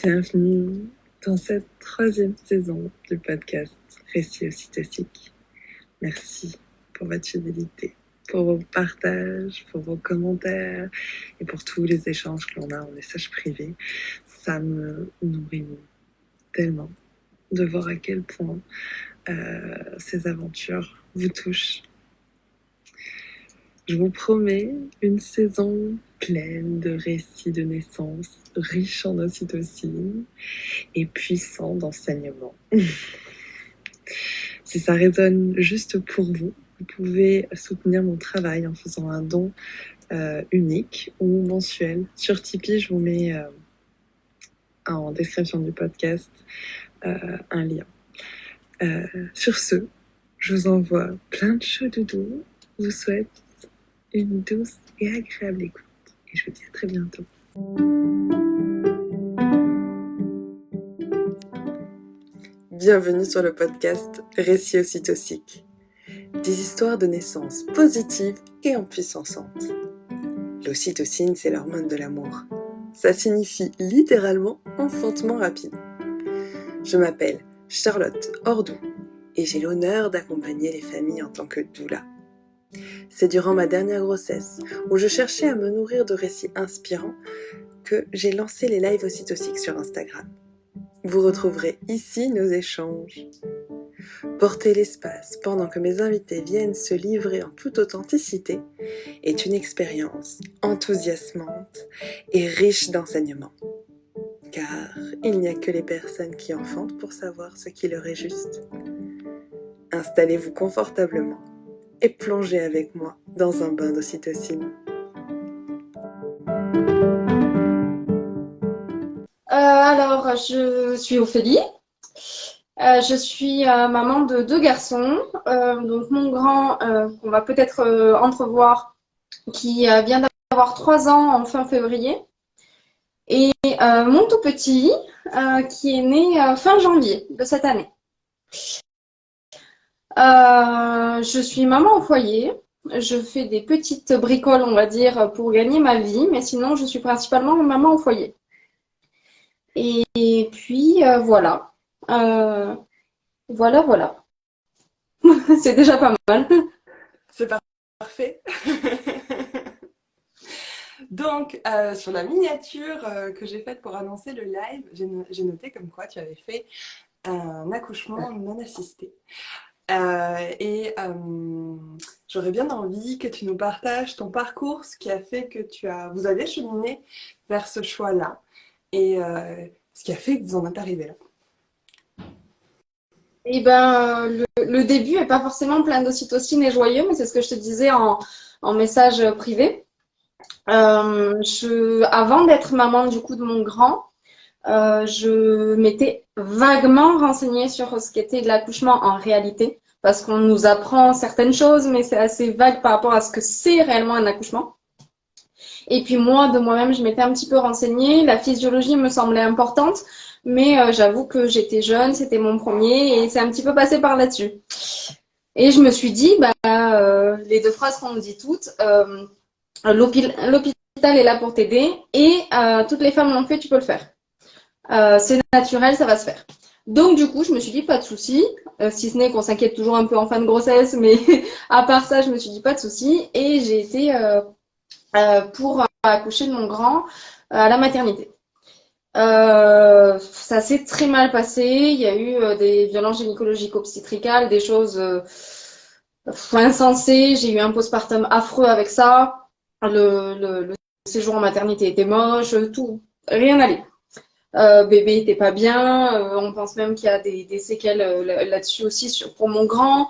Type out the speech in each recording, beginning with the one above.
Bienvenue dans cette troisième saison du podcast Récits ocytociques. Merci pour votre fidélité, pour vos partages, pour vos commentaires et pour tous les échanges que l'on a en message privé. Ça me nourrit tellement de voir à quel point ces aventures vous touchent. Je vous promets une saison pleine de récits de naissance, riche en ocytocine et puissant d'enseignement. Si ça résonne juste pour vous, vous pouvez soutenir mon travail en faisant un don unique ou mensuel. Sur Tipeee, je vous mets en description du podcast un lien. Sur ce, je vous envoie plein de chaud doudou. Je vous souhaite une douce et agréable écoute. Et je vous dis à très bientôt. Bienvenue sur le podcast Récits ocytociques. Des histoires de naissance positives et empuissantes. L'ocytocine, c'est l'hormone de l'amour. Ça signifie littéralement enfantement rapide. Je m'appelle Charlotte Ordou et j'ai l'honneur d'accompagner les familles en tant que doula. C'est durant ma dernière grossesse, où je cherchais à me nourrir de récits inspirants, que j'ai lancé les lives ocytociques sur Instagram. Vous retrouverez ici nos échanges. Porter l'espace pendant que mes invités viennent se livrer en toute authenticité est une expérience enthousiasmante et riche d'enseignements. Car il n'y a que les personnes qui enfantent pour savoir ce qui leur est juste. Installez-vous confortablement et plongez avec moi dans un bain d'ocytocine. Alors, je suis Ophélie. Je suis maman de 2 garçons. Donc, mon grand, qu'on va peut-être entrevoir, qui vient d'avoir 3 ans en fin février. Et mon tout petit, qui est né fin janvier de cette année. Je suis maman au foyer. Je fais des petites bricoles, on va dire, pour gagner ma vie. Mais sinon, je suis principalement maman au foyer. Et puis, voilà. Voilà. C'est déjà pas mal. C'est parfait. Donc, sur la miniature que j'ai faite pour annoncer le live, j'ai noté comme quoi tu avais fait un accouchement non assisté. J'aurais bien envie que tu nous partages ton parcours, ce qui a fait que vous avez cheminé vers ce choix-là et ce qui a fait que vous en êtes arrivé là. Et ben, le début est pas forcément plein d'ocytocine et joyeux, mais c'est ce que je te disais en message privé. Avant d'être maman du coup de mon grand, je m'étais vaguement renseignée sur ce qu'était l'accouchement en réalité, parce qu'on nous apprend certaines choses, mais c'est assez vague par rapport à ce que c'est réellement un accouchement. Et puis moi, de moi-même, je m'étais un petit peu renseignée. La physiologie me semblait importante, mais j'avoue que j'étais jeune, c'était mon premier, et c'est un petit peu passé par là-dessus. Et je me suis dit, les 2 phrases qu'on nous dit toutes, l'hôpital est là pour t'aider, et toutes les femmes l'ont fait, tu peux le faire. C'est naturel, ça va se faire. Donc du coup, je me suis dit, pas de souci, si ce n'est qu'on s'inquiète toujours un peu en fin de grossesse, mais à part ça, je me suis dit, pas de souci, et j'ai été pour accoucher de mon grand à la maternité. Ça s'est très mal passé. Il y a eu des violences gynécologiques obstétricales, des choses insensées. J'ai eu un postpartum affreux avec ça. Le séjour en maternité était moche, tout, rien n'allait. Bébé était pas bien. On pense même qu'il y a des séquelles là-dessus aussi pour mon grand.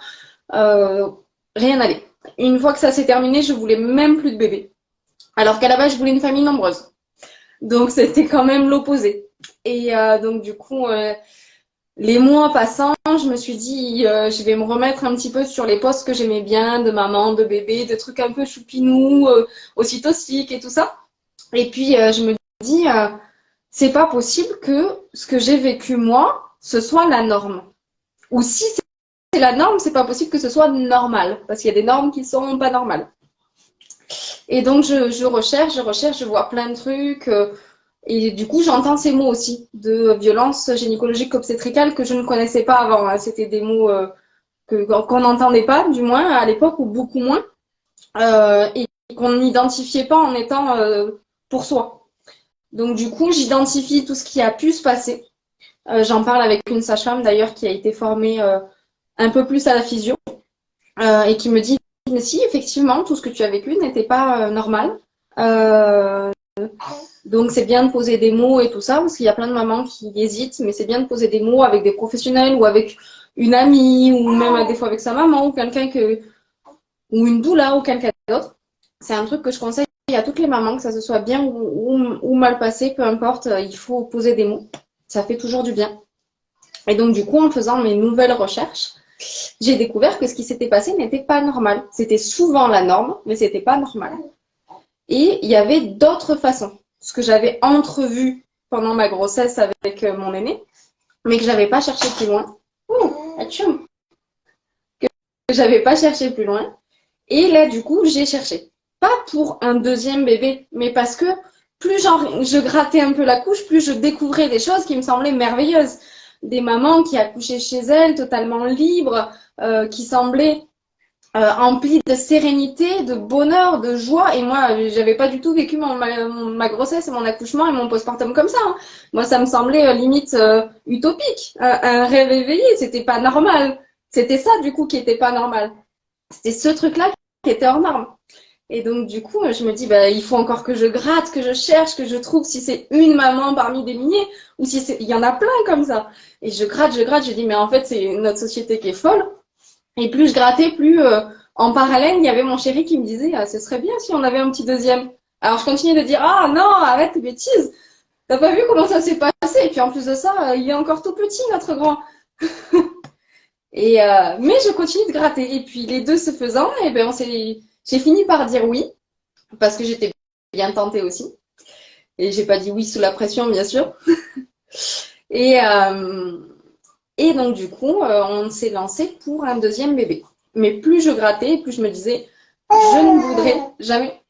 Rien n'allait. Une fois que ça s'est terminé, je voulais même plus de bébé. Alors qu'à la base, je voulais une famille nombreuse. Donc, c'était quand même l'opposé. Et donc, du coup, les mois passant, je me suis dit, je vais me remettre un petit peu sur les postes que j'aimais bien, de maman, de bébé, de trucs un peu choupinou, ocytociques et tout ça. Et puis, je me dis, c'est pas possible que ce que j'ai vécu moi, ce soit la norme. Ou si c'est la norme, c'est pas possible que ce soit normal. Parce qu'il y a des normes qui sont pas normales. Et donc, je recherche, je vois plein de trucs. Et du coup, j'entends ces mots aussi de violence gynécologique obstétricale que je ne connaissais pas avant, hein. C'était des mots qu'on n'entendait pas, du moins à l'époque, ou beaucoup moins, et qu'on n'identifiait pas en étant pour soi. Donc du coup, j'identifie tout ce qui a pu se passer. J'en parle avec une sage-femme d'ailleurs qui a été formée un peu plus à la physio et qui me dit, mais si, effectivement, tout ce que tu as vécu n'était pas normal. Euh, donc c'est bien de poser des mots et tout ça, parce qu'il y a plein de mamans qui hésitent, mais c'est bien de poser des mots avec des professionnels ou avec une amie ou même des fois avec sa maman ou quelqu'un que ou une doula ou quelqu'un d'autre. C'est un truc que je conseille à toutes les mamans, que ça se soit bien ou mal passé, peu importe, il faut poser des mots. Ça fait toujours du bien. Et donc du coup, en faisant mes nouvelles recherches, j'ai découvert que ce qui s'était passé n'était pas normal. C'était souvent la norme, mais c'était pas normal. Et il y avait d'autres façons. Ce que j'avais entrevu pendant ma grossesse avec mon aîné, mais que j'avais pas cherché plus loin. Atchoum, que j'avais pas cherché plus loin. Et là, du coup, j'ai cherché. Pas pour un deuxième bébé, mais parce que plus je grattais un peu la couche, plus je découvrais des choses qui me semblaient merveilleuses. Des mamans qui accouchaient chez elles, totalement libres, qui semblaient empli de sérénité, de bonheur, de joie. Et moi, j'avais pas du tout vécu ma grossesse et mon accouchement et mon postpartum comme ça, hein. Moi, ça me semblait limite utopique, un rêve éveillé. C'était pas normal. C'était ça, du coup, qui était pas normal. C'était ce truc-là qui était hors norme. Et donc, du coup, je me dis, bah, il faut encore que je gratte, que je cherche, que je trouve si c'est une maman parmi des milliers ou si il y en a plein comme ça. Et je gratte, je dis, mais en fait, c'est notre société qui est folle. Et plus je grattais, plus en parallèle, il y avait mon chéri qui me disait, ah, ce serait bien si on avait un petit deuxième. Alors je continuais de dire, ah non, arrête tes bêtises. T'as pas vu comment ça s'est passé? Et puis en plus de ça, il est encore tout petit, notre grand. Et mais je continue de gratter. Et puis les deux se faisant, et ben j'ai fini par dire oui parce que j'étais bien tentée aussi. Et j'ai pas dit oui sous la pression, bien sûr. Et et donc du coup, on s'est lancé pour un deuxième bébé. Mais plus je grattais, plus je me disais, je ne voudrais jamais.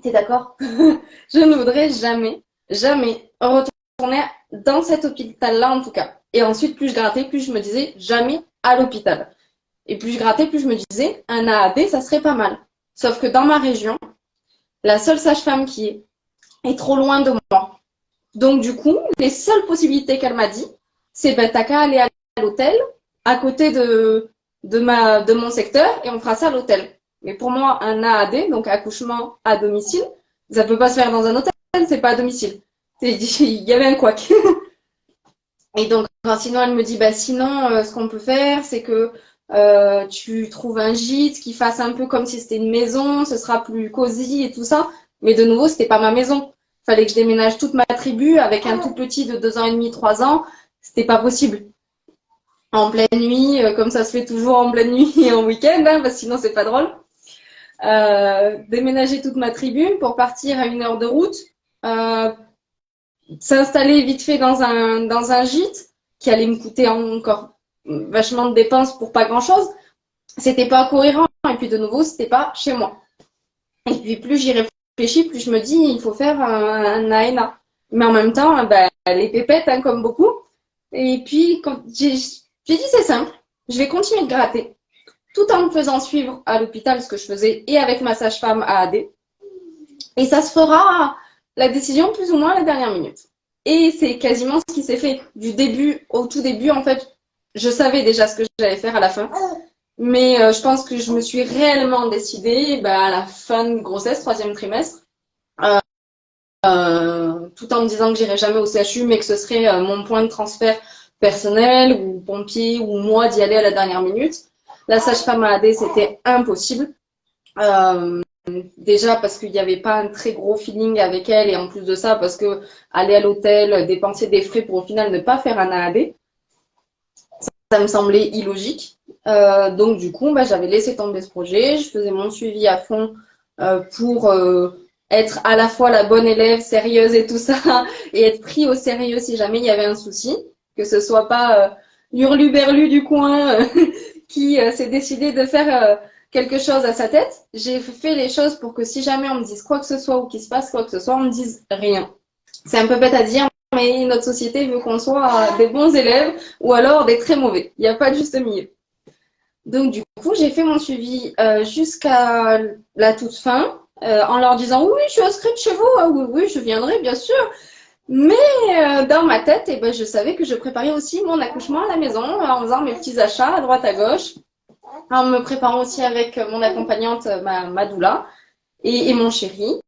T'es d'accord? Je ne voudrais jamais, jamais retourner dans cet hôpital-là en tout cas. Et ensuite, plus je grattais, plus je me disais jamais à l'hôpital. Et plus je grattais, plus je me disais un AAD, ça serait pas mal. Sauf que dans ma région, la seule sage-femme qui est trop loin de moi. Donc du coup, les seules possibilités qu'elle m'a dit, c'est ben t'as qu'à aller à l'hôtel à côté de mon secteur et on fera ça à l'hôtel. Mais pour moi, un AAD, donc accouchement à domicile, ça peut pas se faire dans un hôtel, c'est pas à domicile. Il y avait un couac. Et donc, sinon, elle me dit, bah sinon, ce qu'on peut faire, c'est que tu trouves un gîte qui fasse un peu comme si c'était une maison, ce sera plus cosy et tout ça. Mais de nouveau, c'était pas ma maison. Fallait que je déménage toute ma tribu avec un tout petit de 2 ans et demi, 3 ans. C'était pas possible. En pleine nuit, comme ça se fait toujours en pleine nuit et en week-end, hein, parce que sinon c'est pas drôle. Déménager toute ma tribu pour partir à 1 heure de route, s'installer vite fait dans un gîte qui allait me coûter encore vachement de dépenses pour pas grand-chose. C'était pas cohérent et puis de nouveau c'était pas chez moi. Et puis plus j'y réfléchis, plus je me dis il faut faire un ANA. Mais en même temps, ben, les pépettes, hein, comme beaucoup. Et puis quand j'ai dit c'est simple, je vais continuer de gratter tout en me faisant suivre à l'hôpital ce que je faisais et avec ma sage-femme AAD. Et ça se fera la décision plus ou moins à la dernière minute. Et c'est quasiment ce qui s'est fait du début au tout début. En fait, je savais déjà ce que j'allais faire à la fin. Mais je pense que je me suis réellement décidée à la fin de grossesse, 3e trimestre, tout en me disant que j'irai jamais au CHU, mais que ce serait mon point de transfert personnel ou pompier ou moi d'y aller à la dernière minute. La sage-femme AAD, c'était impossible. Déjà parce qu'il n'y avait pas un très gros feeling avec elle et en plus de ça parce que aller à l'hôtel, dépenser des frais pour au final ne pas faire un AAD, ça me semblait illogique. Donc du coup, j'avais laissé tomber ce projet. Je faisais mon suivi à fond pour être à la fois la bonne élève, sérieuse et tout ça, et être pris au sérieux si jamais il y avait un souci, que ce soit pas l'hurluberlu du coin qui s'est décidé de faire quelque chose à sa tête. J'ai fait les choses pour que si jamais on me dise quoi que ce soit ou qu'il se passe quoi que ce soit, on me dise rien. C'est un peu bête à dire, mais notre société veut qu'on soit des bons élèves ou alors des très mauvais. Il n'y a pas de juste milieu. Donc, du coup, j'ai fait mon suivi jusqu'à la toute fin, en leur disant oui, je suis inscrite chez vous, ah, oui, oui, je viendrai, bien sûr. Mais dans ma tête, eh ben, je savais que je préparais aussi mon accouchement à la maison, en faisant mes petits achats à droite à gauche, en me préparant aussi avec mon accompagnante, ma doula, et mon chéri.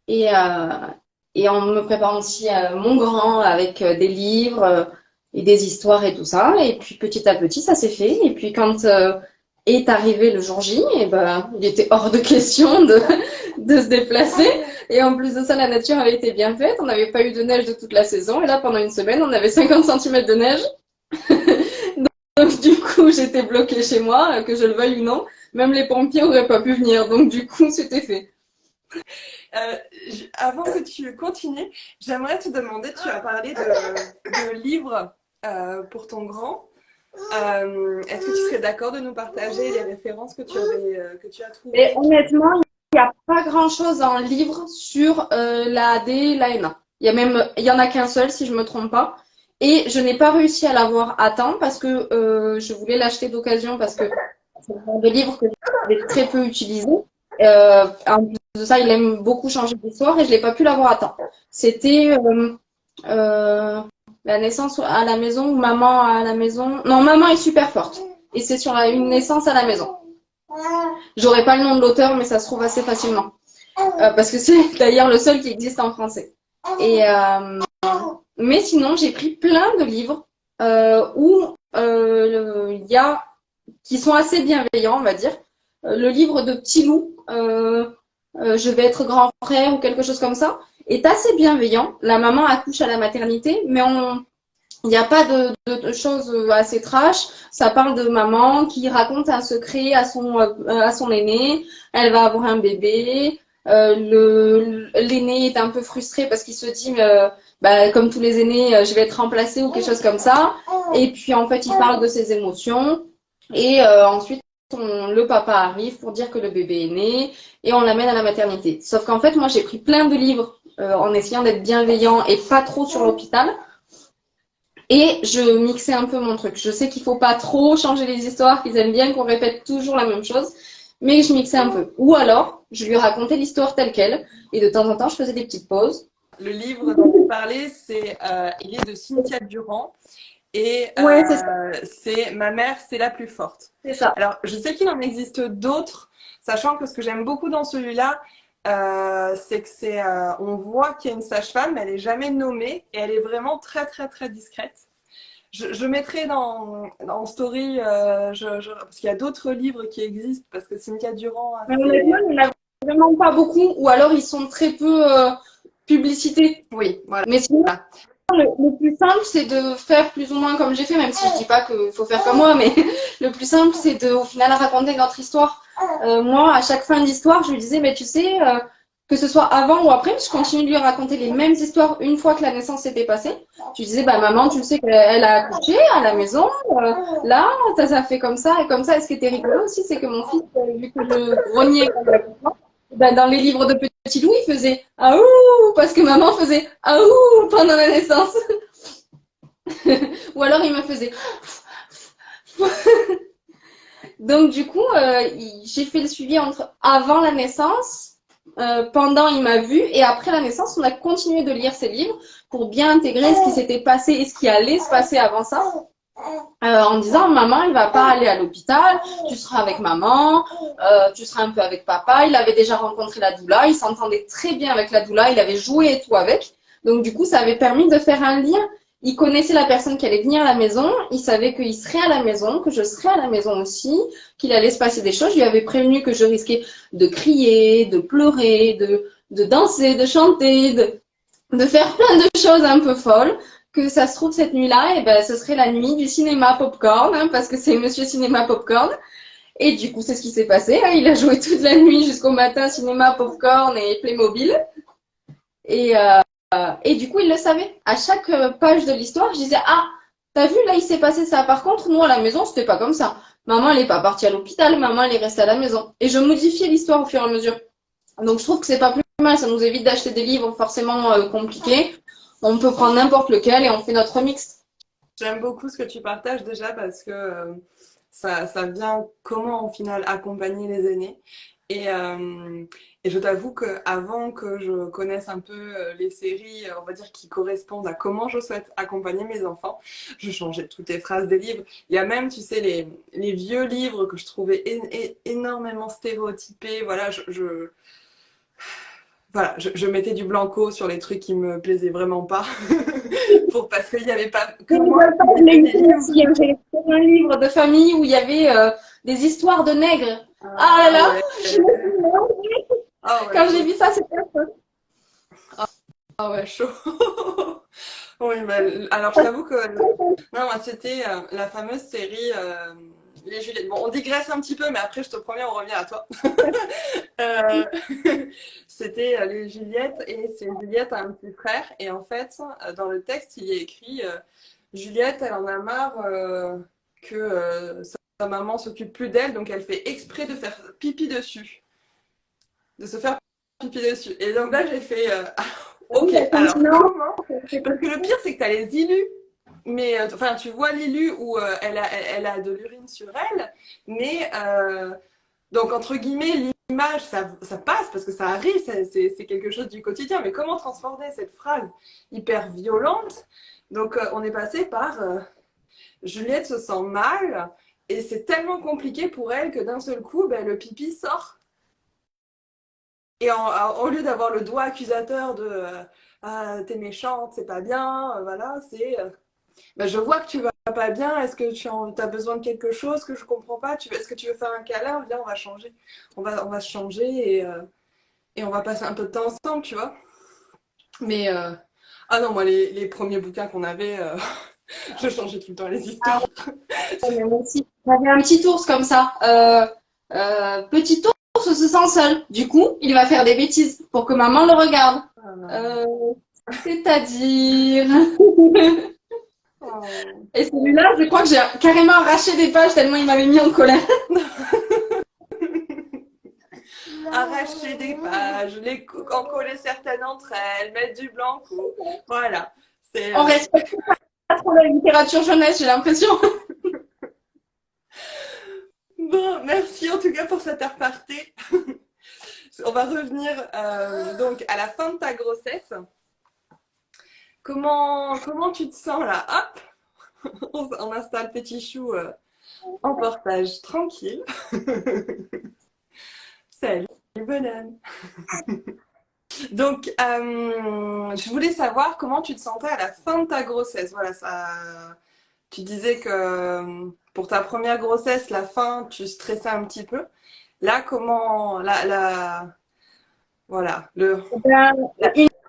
Et, euh, et en me préparant aussi mon grand avec des livres et des histoires et tout ça. Et puis petit à petit, ça s'est fait. Et puis quand est arrivé le jour J, et ben, il était hors de question de se déplacer. Et en plus de ça, la nature avait été bien faite. On n'avait pas eu de neige de toute la saison. Et là, pendant une semaine, on avait 50 centimètres de neige. Donc du coup, j'étais bloquée chez moi, que je le veuille ou non. Même les pompiers n'auraient pas pu venir. Donc du coup, c'était fait. Avant que tu continues, j'aimerais te demander, tu as parlé de livres pour ton grand. Est-ce que tu serais d'accord de nous partager les références que tu as trouvées? Et honnêtement, il n'y a pas grand-chose en livre sur la AD, l'ANA. Il y en a qu'un seul, si je me trompe pas. Et je n'ai pas réussi à l'avoir à temps parce que je voulais l'acheter d'occasion parce que c'est un genre de livre que j'ai très peu utilisé. En plus de ça, il aime beaucoup changer d'histoire et je l'ai pas pu l'avoir à temps. C'était la naissance à la maison ou maman à la maison. Non, maman est super forte. Et c'est sur une naissance à la maison. J'aurais pas le nom de l'auteur, mais ça se trouve assez facilement. Parce que c'est d'ailleurs le seul qui existe en français. Et, mais sinon, j'ai pris plein de livres où il y a qui sont assez bienveillants, on va dire. Le livre de Petit Loup, Je vais être grand frère ou quelque chose comme ça, est assez bienveillant. La maman accouche à la maternité, mais il n'y a pas de choses assez trash. Ça parle de maman qui raconte un secret à son aîné. Elle va avoir un bébé. L'aîné est un peu frustré parce qu'il se dit, bah, comme tous les aînés, je vais être remplacé ou quelque chose comme ça. Et puis en fait, il parle de ses émotions. Et ensuite, le papa arrive pour dire que le bébé est né et on l'amène à la maternité. Sauf qu'en fait, moi, j'ai pris plein de livres en essayant d'être bienveillant et pas trop sur l'hôpital. Et je mixais un peu mon truc. Je sais qu'il faut pas trop changer les histoires, qu'ils aiment bien qu'on répète toujours la même chose, mais je mixais un peu. Ou alors, je lui racontais l'histoire telle quelle, et de temps en temps, je faisais des petites pauses. Le livre dont tu parlais, il est de Cynthia Durand. Et Ouais, c'est Ma mère, c'est la plus forte. c'est ça. Alors, je sais qu'il en existe d'autres, sachant que ce que j'aime beaucoup dans celui-là, c'est que on voit qu'il y a une sage-femme, mais elle est jamais nommée et elle est vraiment très très très discrète. Je mettrai dans story, parce qu'il y a d'autres livres qui existent, parce que Cynthia Durand a Mais fait... honnêtement, il n'y en a vraiment pas beaucoup, ou alors ils sont très peu publicités. Oui, voilà. Mais sinon, le plus simple, c'est de faire plus ou moins comme j'ai fait, même si je dis pas qu'il faut faire comme moi, mais le plus simple, c'est de, au final, raconter notre histoire. Moi, à chaque fin d'histoire, je lui disais, mais tu sais, que ce soit avant ou après, je continue de lui raconter les mêmes histoires une fois que la naissance s'était passée. Je lui disais, bah maman, tu sais qu'elle a accouché à la maison, là, ça fait comme ça et comme ça. Et ce qui était rigolo aussi, c'est que mon fils, vu que je grognais quand il accouchait, ben, dans les livres de Petit Loup, il faisait aouh parce que maman faisait aouh pendant la naissance. Ou alors il me faisait. Donc du coup, j'ai fait le suivi entre avant la naissance, pendant il m'a vu et après la naissance, on a continué de lire ces livres pour bien intégrer ce qui s'était passé et ce qui allait se passer avant ça. En disant maman elle va pas aller à l'hôpital, tu seras avec maman, tu seras un peu avec papa. Il avait déjà rencontré la doula, il s'entendait très bien avec la doula, il avait joué et tout avec, donc du coup ça avait permis de faire un lien. Il connaissait la personne qui allait venir à la maison, il savait qu'il serait à la maison, que je serais à la maison aussi, qu'il allait se passer des choses. Je lui avais prévenu que je risquais de crier, de pleurer, de danser, de chanter, de faire plein de choses un peu folles. Que ça se trouve cette nuit-là, et ben ce serait la nuit du cinéma popcorn, hein, parce que c'est Monsieur Cinéma Popcorn. Et du coup, c'est ce qui s'est passé. Hein. Il a joué toute la nuit jusqu'au matin, cinéma popcorn et Playmobil. Et du coup, il le savait. À chaque page de l'histoire, je disais ah, t'as vu là, il s'est passé ça. Par contre, nous à la maison, c'était pas comme ça. Maman, elle est pas partie à l'hôpital. Maman, elle est restée à la maison. Et je modifiais l'histoire au fur et à mesure. Donc, je trouve que c'est pas plus mal. Ça nous évite d'acheter des livres forcément compliqués. On peut prendre n'importe lequel et on fait notre mix. J'aime beaucoup ce que tu partages déjà parce que ça vient comment au final accompagner les aînés. Et, euh, et je t'avoue qu'avant que je connaisse un peu les séries, on va dire, qui correspondent à comment je souhaite accompagner mes enfants, je changeais toutes les phrases des livres. Il y a même, tu sais, les vieux livres que je trouvais énormément stéréotypés. Voilà, voilà, je mettais du blanco sur les trucs qui me plaisaient vraiment pas. Parce qu'il n'y avait pas que moi qui lisais des Il y livres. avait un livre de famille où il y avait des histoires de nègres. Ah là là, Ouais. je me souviens. Ah ouais, Quand j'ai chaud. vu ça, c'était affreux. Ah ouais, chaud. Oui, alors je t'avoue que non, moi, c'était la fameuse série Les Juliette. Bon, on digresse un petit peu, mais après, je te promets, on revient à toi. Euh, C'était les Juliette, et c'est Juliette a un petit frère. Et en fait, dans le texte, il y a écrit Juliette, elle en a marre que sa maman s'occupe plus d'elle, donc elle fait exprès de faire pipi dessus, de se faire pipi dessus. Et donc là, j'ai fait ok, alors Non, comment? Parce que le pire, c'est que tu as les illus. Mais enfin, tu vois Lilu où elle a de l'urine sur elle, mais donc entre guillemets, l'image, ça passe parce que ça arrive, c'est quelque chose du quotidien. Mais comment transformer cette phrase hyper violente? Donc on est passé par Juliette se sent mal et c'est tellement compliqué pour elle que d'un seul coup, ben, le pipi sort. Et au lieu d'avoir le doigt accusateur de ah, t'es méchante, c'est pas bien, voilà, c'est bah, je vois que tu vas pas bien. Est-ce que as besoin de quelque chose que je comprends pas? Est-ce que tu veux faire un câlin? Viens, on va changer. On va se changer et on va passer un peu de temps ensemble, tu vois. Mais ah non, moi, les premiers bouquins qu'on avait, je changeais tout le temps les histoires. mais moi aussi. J'avais un petit ours comme ça. Petit ours se sent seul. Du coup, il va faire des bêtises pour que maman le regarde. Euh, C'est-à-dire. Oh. Et celui-là, je crois que j'ai carrément arraché des pages tellement il m'avait mis en colère. Arracher des pages, en coller certaines entre elles, mettre du blanco. Voilà. C'est On respecte pas trop la littérature jeunesse, j'ai l'impression. bon. Merci en tout cas pour cet aparté. On va revenir donc à la fin de ta grossesse. Comment tu te sens là? Hop, on installe Petit Chou en portage tranquille. Salut, bonhomme. Donc, je voulais savoir comment tu te sentais à la fin de ta grossesse. Voilà, ça. Tu disais que pour ta première grossesse, la fin, tu stressais un petit peu. Là, comment voilà, Ben,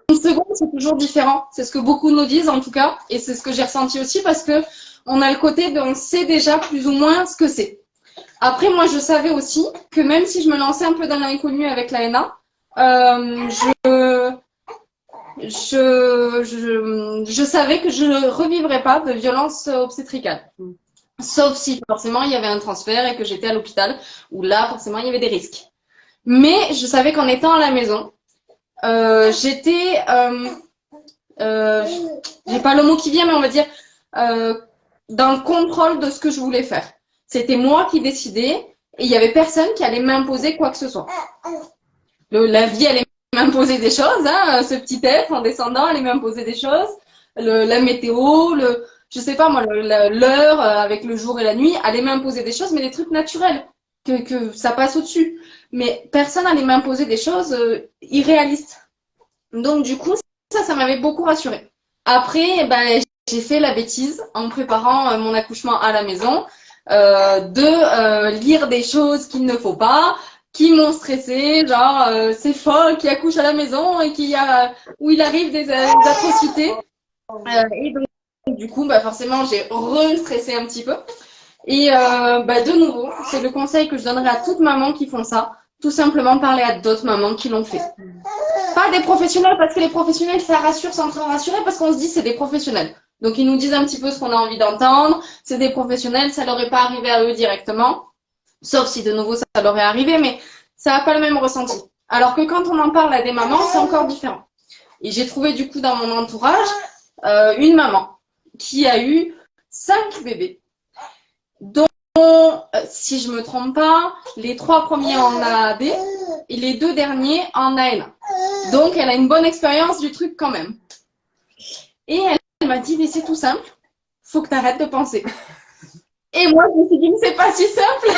une seconde, c'est toujours différent. C'est ce que beaucoup nous disent en tout cas, et c'est ce que j'ai ressenti aussi parce que on a le côté de on sait déjà plus ou moins ce que c'est. Après, moi, je savais aussi que même si je me lançais un peu dans l'inconnu avec la l'ANA, je savais que je ne revivrais pas de violence obstétricale. Sauf si forcément il y avait un transfert et que j'étais à l'hôpital, où là, forcément, il y avait des risques. Mais je savais qu'en étant à la maison, j'étais, j'ai pas le mot qui vient, mais on va dire, euh, dans le contrôle de ce que je voulais faire. C'était moi qui décidais et il y avait personne qui allait m'imposer quoi que ce soit. La vie allait m'imposer des choses, hein, ce petit être en descendant allait m'imposer des choses. La météo, je sais pas moi, l'heure avec le jour et la nuit allait m'imposer des choses, mais des trucs naturels, que ça passe au-dessus. Mais personne allait m'imposer des choses irréalistes. Donc du coup, ça m'avait beaucoup rassurée. Après, ben, j'ai fait la bêtise en préparant mon accouchement à la maison de lire des choses qu'il ne faut pas, qui m'ont stressée, genre c'est folle qui accouche à la maison et où il arrive des atrocités. Et donc du coup, bah forcément, j'ai re-stressé un petit peu. Et bah, de nouveau, c'est le conseil que je donnerais à toutes mamans qui font ça. Tout simplement parler à d'autres mamans qui l'ont fait. Pas des professionnels, parce que les professionnels, ça rassure sans trop rassurer, parce qu'on se dit c'est des professionnels. Donc ils nous disent un petit peu ce qu'on a envie d'entendre. C'est des professionnels, ça leur est pas arrivé à eux directement. Sauf si de nouveau ça leur est arrivé, mais ça n'a pas le même ressenti. Alors que quand on en parle à des mamans, c'est encore différent. Et j'ai trouvé du coup dans mon entourage une maman qui a eu 5 bébés, dont, si je me trompe pas, les 3 premiers en AAD et les 2 derniers en AN1. Donc, elle a une bonne expérience du truc quand même. Et elle m'a dit, mais c'est tout simple, faut que tu arrêtes de penser. Et moi, je me suis dit, mais c'est pas si simple.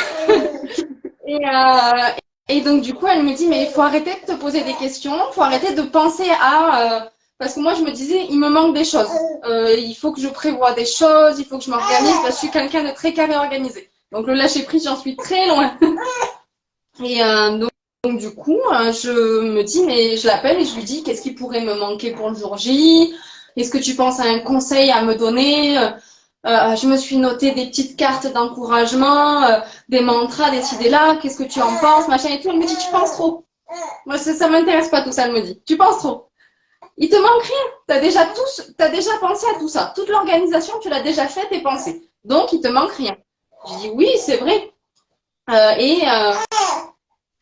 Et donc, du coup, elle me dit, mais il faut arrêter de te poser des questions, il faut arrêter de penser à... parce que moi, je me disais, il me manque des choses. Il faut que je prévoie des choses, il faut que je m'organise, parce que je suis quelqu'un de très carré organisé. Donc, le lâcher-prise, j'en suis très loin. Et donc, du coup, je me dis, mais je l'appelle et je lui dis, qu'est-ce qui pourrait me manquer pour le jour J? Est-ce que tu penses à un conseil à me donner? Je me suis noté des petites cartes d'encouragement, des mantras, des idées là. Qu'est-ce que tu en penses, machin et tout. Elle me dit, tu penses trop. Moi, ça m'intéresse pas tout ça. Elle me dit, tu penses trop. Il te manque rien. T'as déjà pensé à tout ça. Toute l'organisation, tu l'as déjà faite et pensée. Donc, il te manque rien. Je dis, oui, c'est vrai.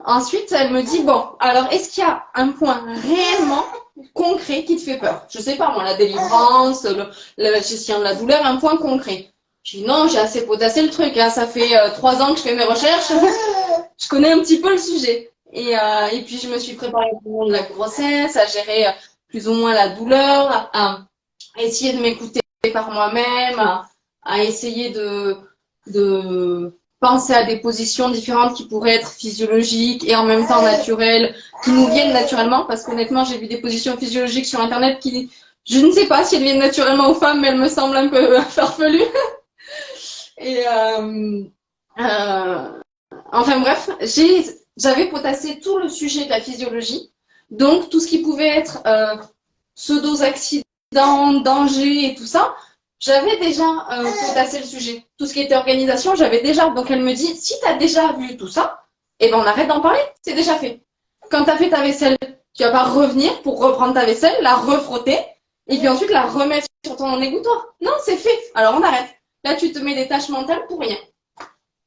Ensuite, elle me dit, bon, alors, est-ce qu'il y a un point réellement concret qui te fait peur? Je sais pas, moi, la délivrance, la gestion de la douleur, un point concret. Je dis, non, j'ai assez potassé le truc, hein. Ça fait 3 ans que je fais mes recherches. Je connais un petit peu le sujet. Et puis, je me suis préparée pour la grossesse, à gérer plus ou moins la douleur, à essayer de m'écouter par moi-même, à essayer de penser à des positions différentes qui pourraient être physiologiques et en même temps naturelles, qui nous viennent naturellement, parce qu'honnêtement, j'ai vu des positions physiologiques sur Internet qui, je ne sais pas si elles viennent naturellement aux femmes, mais elles me semblent un peu farfelues. Et enfin bref, j'avais potassé tout le sujet de la physiologie, donc tout ce qui pouvait être pseudo-accident, danger et tout ça, j'avais déjà potassé le sujet. Tout ce qui était organisation, j'avais déjà. Donc elle me dit, si tu as déjà vu tout ça, eh ben on arrête d'en parler, c'est déjà fait. Quand tu as fait ta vaisselle, tu vas pas revenir pour reprendre ta vaisselle, la refrotter, et puis ensuite la remettre sur ton égouttoir. Non, c'est fait, alors on arrête. Là, tu te mets des tâches mentales pour rien.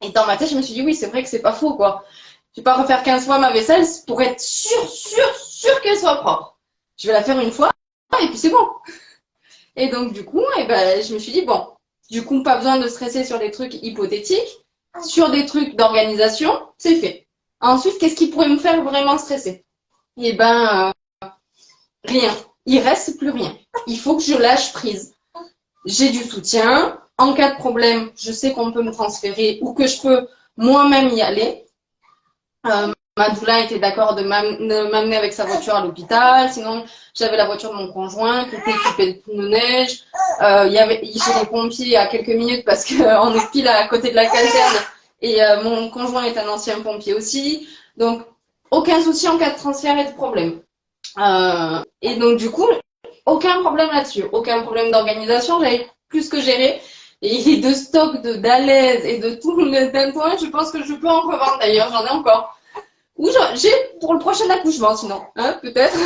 Et dans ma tête, je me suis dit, oui, c'est vrai que c'est pas faux, quoi. Je vais pas refaire 15 fois ma vaisselle pour être sûre qu'elle soit propre. Je vais la faire une fois, et puis c'est bon. Et donc, du coup, eh ben, je me suis dit, bon, du coup, pas besoin de stresser sur des trucs hypothétiques. Sur des trucs d'organisation, c'est fait. Ensuite, qu'est-ce qui pourrait me faire vraiment stresser? Eh ben, rien. Il reste plus rien. Il faut que je lâche prise. J'ai du soutien. En cas de problème, je sais qu'on peut me transférer ou que je peux moi-même y aller. Ma doula était d'accord de m'amener avec sa voiture à l'hôpital. Sinon, j'avais la voiture de mon conjoint qui était équipée de pneus neige. J'ai les pompiers à quelques minutes parce qu'on est pile à côté de la caserne. Et mon conjoint est un ancien pompier aussi. Donc, aucun souci en cas de transfert et de problème. Et donc, du coup, aucun problème là-dessus. Aucun problème d'organisation. J'avais plus que gérer. Et de stock d'alaise et de tout le tintouin, je pense que je peux en revendre d'ailleurs. J'en ai encore. Ou j'ai pour le prochain accouchement, sinon, hein, peut-être.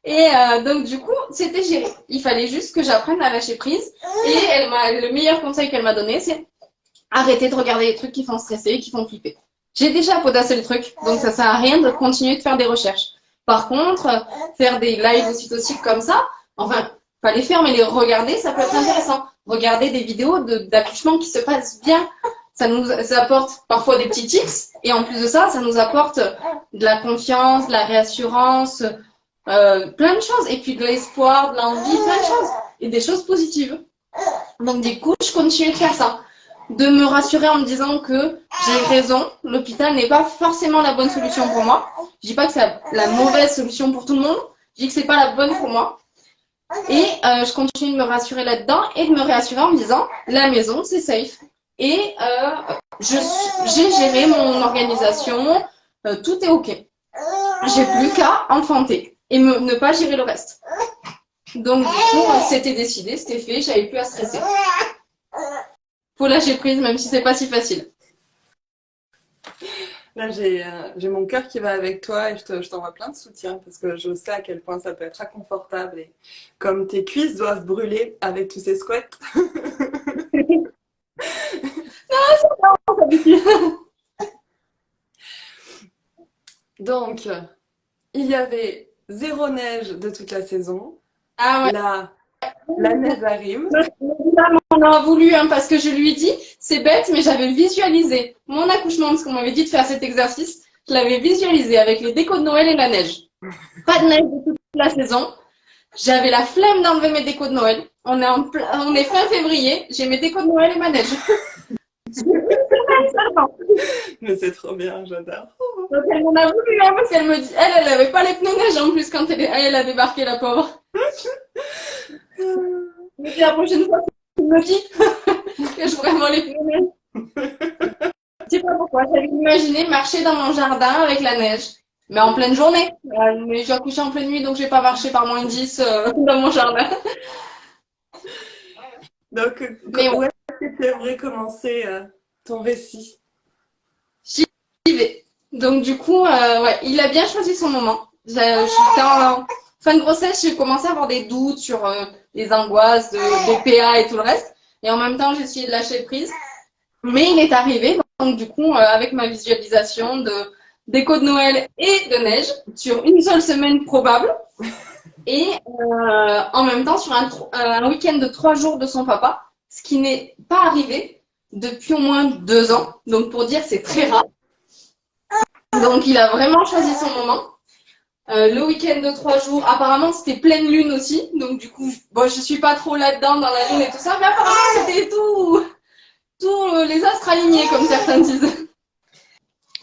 Et donc, du coup, c'était géré. Il fallait juste que j'apprenne à lâcher prise. Et le meilleur conseil qu'elle m'a donné, c'est arrêter de regarder les trucs qui font stresser et qui font flipper. J'ai déjà potassé le truc, donc ça sert à rien de continuer de faire des recherches. Par contre, faire des lives ocytociques comme ça, enfin, pas les faire, mais les regarder, ça peut être intéressant. Regarder des vidéos d'accouchement qui se passent bien. Ça nous apporte parfois des petits tips et en plus de ça, ça nous apporte de la confiance, de la réassurance, plein de choses et puis de l'espoir, de l'envie, plein de choses et des choses positives. Donc du coup, je continue de faire ça, de me rassurer en me disant que j'ai raison, l'hôpital n'est pas forcément la bonne solution pour moi. Je dis pas que c'est la mauvaise solution pour tout le monde, je dis que c'est pas la bonne pour moi. Et je continue de me rassurer là-dedans et de me réassurer en me disant la maison c'est safe. Et j'ai géré mon organisation, tout est ok. J'ai plus qu'à enfanter et ne pas gérer le reste. Donc du coup, c'était décidé, c'était fait, j'avais plus à stresser. Faut lâcher prise même si c'est pas si facile. Là, j'ai mon cœur qui va avec toi et je t'envoie plein de soutien parce que je sais à quel point ça peut être inconfortable et comme tes cuisses doivent brûler avec tous ces squats. Donc, il y avait zéro neige de toute la saison. Ah ouais. Là, la neige arrive. On a voulu, hein, parce que je lui ai dit, c'est bête, mais j'avais visualisé mon accouchement, parce qu'on m'avait dit de faire cet exercice. Je l'avais visualisé avec les décos de Noël et la neige. Pas de neige de toute la saison. J'avais la flemme d'enlever mes décos de Noël. On est fin février, j'ai mes décos de Noël et ma neige. Mais c'est trop bien, j'adore. Donc elle m'en a voulu, hein, parce qu'elle me dit, elle avait pas les pneus neige en plus quand elle a débarqué, la pauvre. Mais la prochaine fois, tu me dis que je vraiment les pneus neige. Je sais pas pourquoi, j'avais imaginé marcher dans mon jardin avec la neige. Mais en pleine journée. Mais j'ai accouché en pleine nuit, donc j'ai pas marché par moins 10 dans mon jardin. Donc, Mais où est-ce que tu aimerais commencer ton récit? j'y vais. Donc du coup, ouais, il a bien choisi son moment. J'étais en fin de grossesse, j'ai commencé à avoir des doutes sur les angoisses des PA et tout le reste. Et en même temps, j'ai essayé de lâcher prise. Mais il est arrivé, donc du coup, avec ma visualisation d'écho de Noël et de neige sur une seule semaine probable. Et en même temps sur un week-end de 3 jours de son papa, ce qui n'est pas arrivé depuis au moins 2 ans. Donc pour dire, c'est très rare. Donc il a vraiment choisi son moment. Le week-end de 3 jours, apparemment c'était pleine lune aussi. Donc du coup, bon, je suis pas trop là-dedans dans la lune et tout ça, mais apparemment c'était tous les astres alignés, comme certains disent.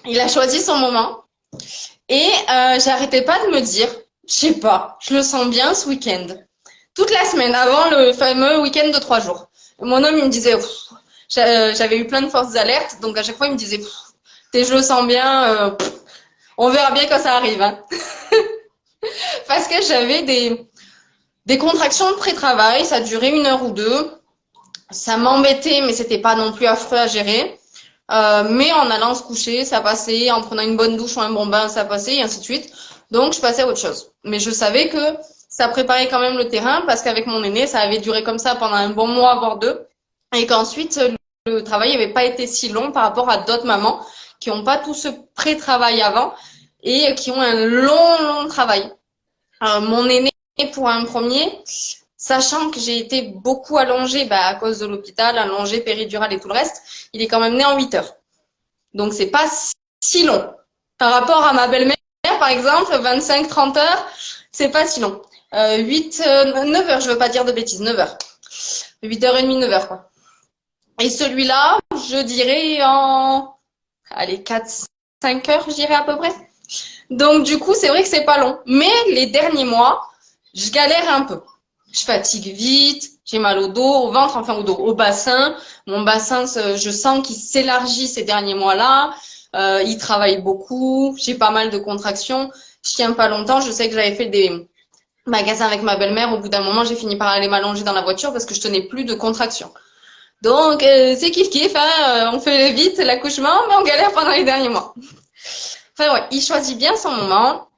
Il a choisi son moment. Et j'arrêtais pas de me dire, je sais pas, je le sens bien ce week-end. Toute la semaine, avant le fameux week-end de 3 jours. Mon homme, il me disait, j'avais eu plein de fausses alertes, donc à chaque fois, il me disait, je le sens bien, on verra bien quand ça arrive. Hein. Parce que j'avais des contractions de pré-travail, ça durait 1 heure ou 2. Ça m'embêtait, mais c'était pas non plus affreux à gérer. Mais en allant se coucher, ça passait. En prenant une bonne douche ou un bon bain, ça passait, et ainsi de suite. Donc, je passais à autre chose. Mais je savais que ça préparait quand même le terrain parce qu'avec mon aîné, ça avait duré comme ça pendant un bon mois, voire 2. Et qu'ensuite, le travail n'avait pas été si long par rapport à d'autres mamans qui n'ont pas tout ce pré-travail avant et qui ont un long travail. Mon aîné, pour un premier, sachant que j'ai été beaucoup allongée à cause de l'hôpital, allongée, péridurale et tout le reste, il est quand même né en 8 heures. Donc, c'est pas si long. Par rapport à ma belle-mère, par exemple, 25-30 heures, c'est pas si long. 9 heures, je veux pas dire de bêtises, 9 heures. 8h30, 9 heures, quoi. Et celui-là, je dirais allez, 4-5 heures, je dirais à peu près. Donc, du coup, c'est vrai que c'est pas long. Mais les derniers mois, je galère un peu. Je fatigue vite, j'ai mal au dos, au ventre, enfin au dos, au bassin. Mon bassin, je sens qu'il s'élargit ces derniers mois-là. Il travaille beaucoup, j'ai pas mal de contractions. Je tiens pas longtemps. Je sais que j'avais fait des magasins avec ma belle-mère. Au bout d'un moment, j'ai fini par aller m'allonger dans la voiture parce que je tenais plus de contractions. Donc, c'est kiff-kiff. Hein, on fait vite l'accouchement, mais on galère pendant les derniers mois. Enfin, ouais, il choisit bien son moment.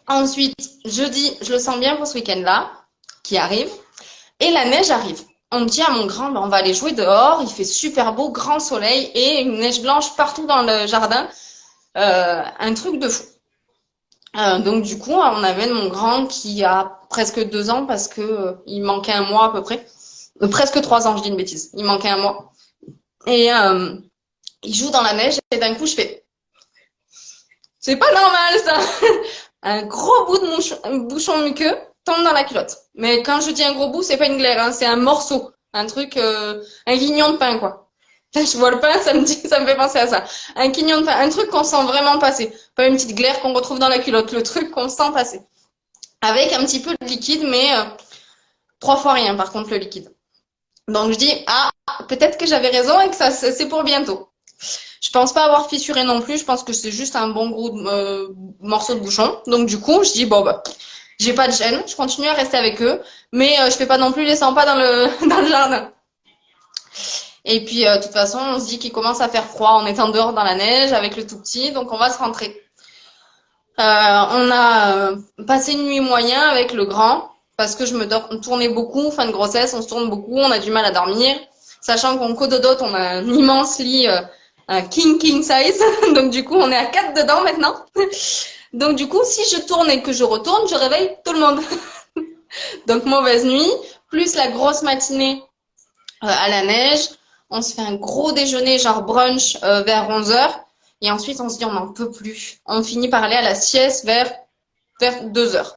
Ensuite, jeudi, je le sens bien pour ce week-end-là, qui arrive. Et la neige arrive. On me dit à mon grand, on va aller jouer dehors. Il fait super beau, grand soleil et une neige blanche partout dans le jardin. Un truc de fou. Donc du coup, on amène mon grand qui a presque 2 ans parce que il manquait un mois à peu près. Presque 3 ans, je dis une bêtise. Il manquait un mois. Et il joue dans la neige et d'un coup, je fais, c'est pas normal ça. Un gros bout de bouchon muqueux tombe dans la culotte. Mais quand je dis un gros bout, c'est pas une glaire, hein, c'est un morceau, un truc, un guignon de pain quoi. Je vois le pain, ça me fait penser à ça. Un quignon de pain, un truc qu'on sent vraiment passer. Pas une petite glaire qu'on retrouve dans la culotte, le truc qu'on sent passer. Avec un petit peu de liquide, mais 3 fois rien par contre le liquide. Donc je dis, peut-être que j'avais raison et que ça c'est pour bientôt. Je pense pas avoir fissuré non plus, je pense que c'est juste un bon gros morceau de bouchon. Donc du coup, je dis, j'ai pas de gêne, je continue à rester avec eux, mais je fais pas non plus les 100 pas dans le jardin. Et puis, de toute façon, on se dit qu'il commence à faire froid en étant dehors dans la neige avec le tout petit, donc on va se rentrer. On a passé une nuit moyen avec le grand, parce que je me tournais beaucoup, fin de grossesse, on se tourne beaucoup, on a du mal à dormir. Sachant qu'on cododote, on a un immense lit, un king size, donc du coup on est à 4 dedans maintenant. Donc du coup, si je tourne et que je retourne, je réveille tout le monde. Donc mauvaise nuit, plus la grosse matinée à la neige. On se fait un gros déjeuner, genre brunch, vers 11h. Et ensuite, on se dit, on n'en peut plus. On finit par aller à la sieste vers 2h.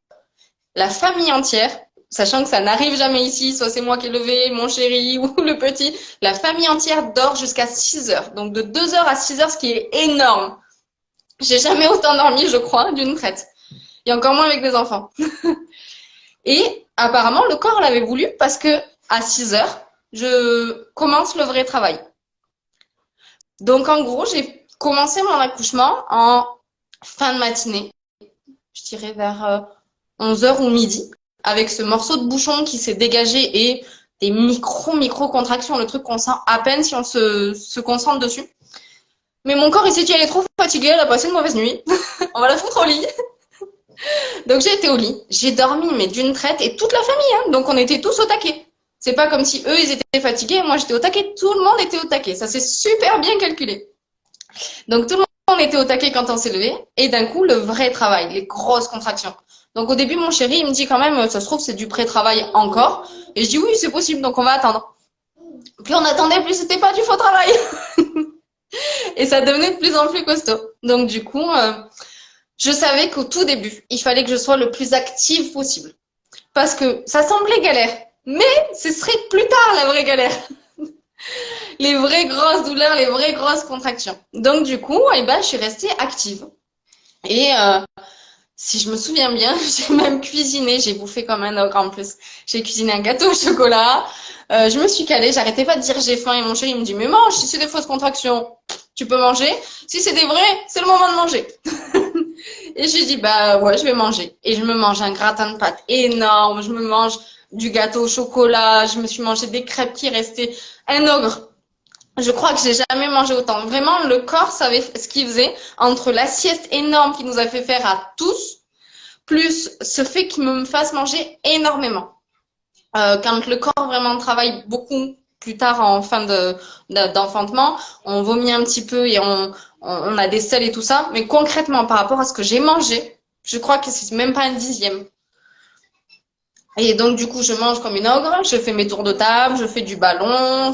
La famille entière, sachant que ça n'arrive jamais ici, soit c'est moi qui ai levé, mon chéri ou le petit, la famille entière dort jusqu'à 6h. Donc de 2h à 6h, ce qui est énorme. J'ai jamais autant dormi, je crois, d'une traite. Et encore moins avec des enfants. Et apparemment, le corps l'avait voulu parce que à 6h, je commence le vrai travail. Donc en gros, j'ai commencé mon accouchement en fin de matinée, je dirais vers 11h ou midi, avec ce morceau de bouchon qui s'est dégagé et des micro contractions, le truc qu'on sent à peine si on se concentre dessus. Mais mon corps, il s'est dit, elle est trop fatiguée, elle a passé une mauvaise nuit, on va la foutre au lit. Donc j'ai été au lit, j'ai dormi, mais d'une traite, et toute la famille, hein, donc on était tous au taquet. C'est pas comme si eux, ils étaient fatigués, moi j'étais au taquet, tout le monde était au taquet, ça s'est super bien calculé. Donc tout le monde était au taquet quand on s'est levé, et d'un coup, le vrai travail, les grosses contractions. Donc au début, mon chéri, il me dit quand même, ça se trouve, c'est du pré-travail encore. Et je dis oui, c'est possible, donc on va attendre. Plus on attendait, plus c'était pas du faux travail. Et ça devenait de plus en plus costaud. Donc du coup, je savais qu'au tout début, il fallait que je sois le plus active possible. Parce que ça semblait galère, mais ce serait plus tard la vraie galère. Les vraies grosses douleurs, les vraies grosses contractions. Donc du coup, eh ben, je suis restée active. Et si je me souviens bien, j'ai même cuisiné, j'ai bouffé comme un ogre en plus. J'ai cuisiné un gâteau au chocolat, je me suis calée, j'arrêtais pas de dire j'ai faim et mon chéri il me dit mais mange, si c'est des fausses contractions, tu peux manger. Si c'est des vrais, c'est le moment de manger. Et j'ai dit bah ouais, je vais manger. Et je me mange un gratin de pâtes énorme, je me mange du gâteau au chocolat, je me suis mangé des crêpes qui restaient un ogre. Je crois que j'ai jamais mangé autant. Vraiment, le corps savait ce qu'il faisait entre l'assiette énorme qu'il nous a fait faire à tous, plus ce fait qu'il me fasse manger énormément. Quand le corps vraiment travaille beaucoup plus tard en fin d'enfantement, on vomit un petit peu et on a des selles et tout ça. Mais concrètement, par rapport à ce que j'ai mangé, je crois que c'est même pas un dixième. Et donc, du coup, je mange comme une ogre, je fais mes tours de table, je fais du ballon,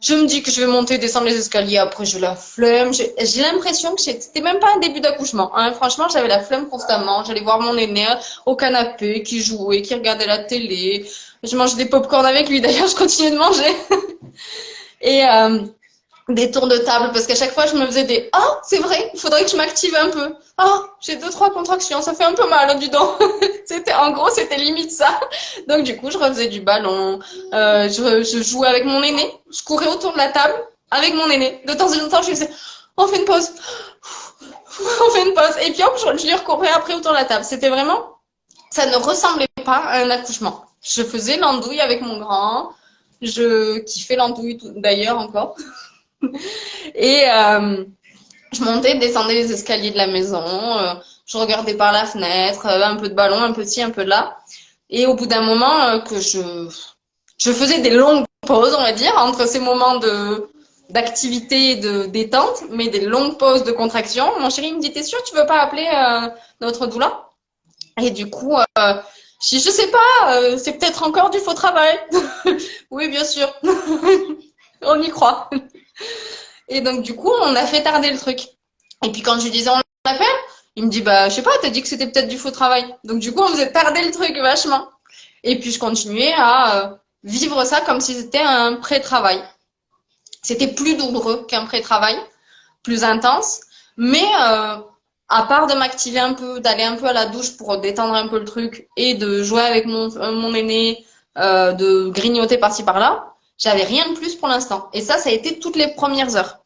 je me dis que je vais monter, descendre les escaliers, après je la flemme. J'ai l'impression que c'était même pas un début d'accouchement. Hein. Franchement, j'avais la flemme constamment. J'allais voir mon aîné au canapé, qui jouait, qui regardait la télé. Je mangeais des pop-corn avec lui, d'ailleurs, je continuais de manger. Et des tours de table, parce qu'à chaque fois, je me faisais des « Oh, c'est vrai, il faudrait que je m'active un peu. Oh, j'ai 2-3 contractions, ça fait un peu mal, dis donc. » En gros, c'était limite ça. Donc, du coup, je refaisais du ballon, je jouais avec mon aîné, je courais autour de la table avec mon aîné. De temps en temps, je faisais « On fait une pause. On fait une pause. » Et puis hop, je lui recourais après autour de la table. C'était vraiment, ça ne ressemblait pas à un accouchement. Je faisais l'andouille avec mon grand, je kiffais l'andouille d'ailleurs encore. Et je montais, descendais les escaliers de la maison, je regardais par la fenêtre, un peu de ballon, un peu de ci, un peu de là. Et au bout d'un moment, que je faisais des longues pauses, on va dire, entre ces moments d'activité et de détente, mais des longues pauses de contraction. Mon chéri me dit, t'es sûr, tu veux pas appeler notre doula? Et du coup, je dis, je sais pas, c'est peut-être encore du faux travail. Oui, bien sûr. On y croit. Et donc, du coup, on a fait tarder le truc. Et puis, quand je lui disais, on l'appelle, il me dit, bah, je sais pas, t'as dit que c'était peut-être du faux travail. Donc, du coup, on faisait tarder le truc vachement. Et puis, je continuais à vivre ça comme si c'était un pré-travail. C'était plus douloureux qu'un pré-travail, plus intense. Mais, à part de m'activer un peu, d'aller un peu à la douche pour détendre un peu le truc et de jouer avec mon aîné, de grignoter par-ci par-là, j'avais rien de plus pour l'instant. Et ça a été toutes les premières heures.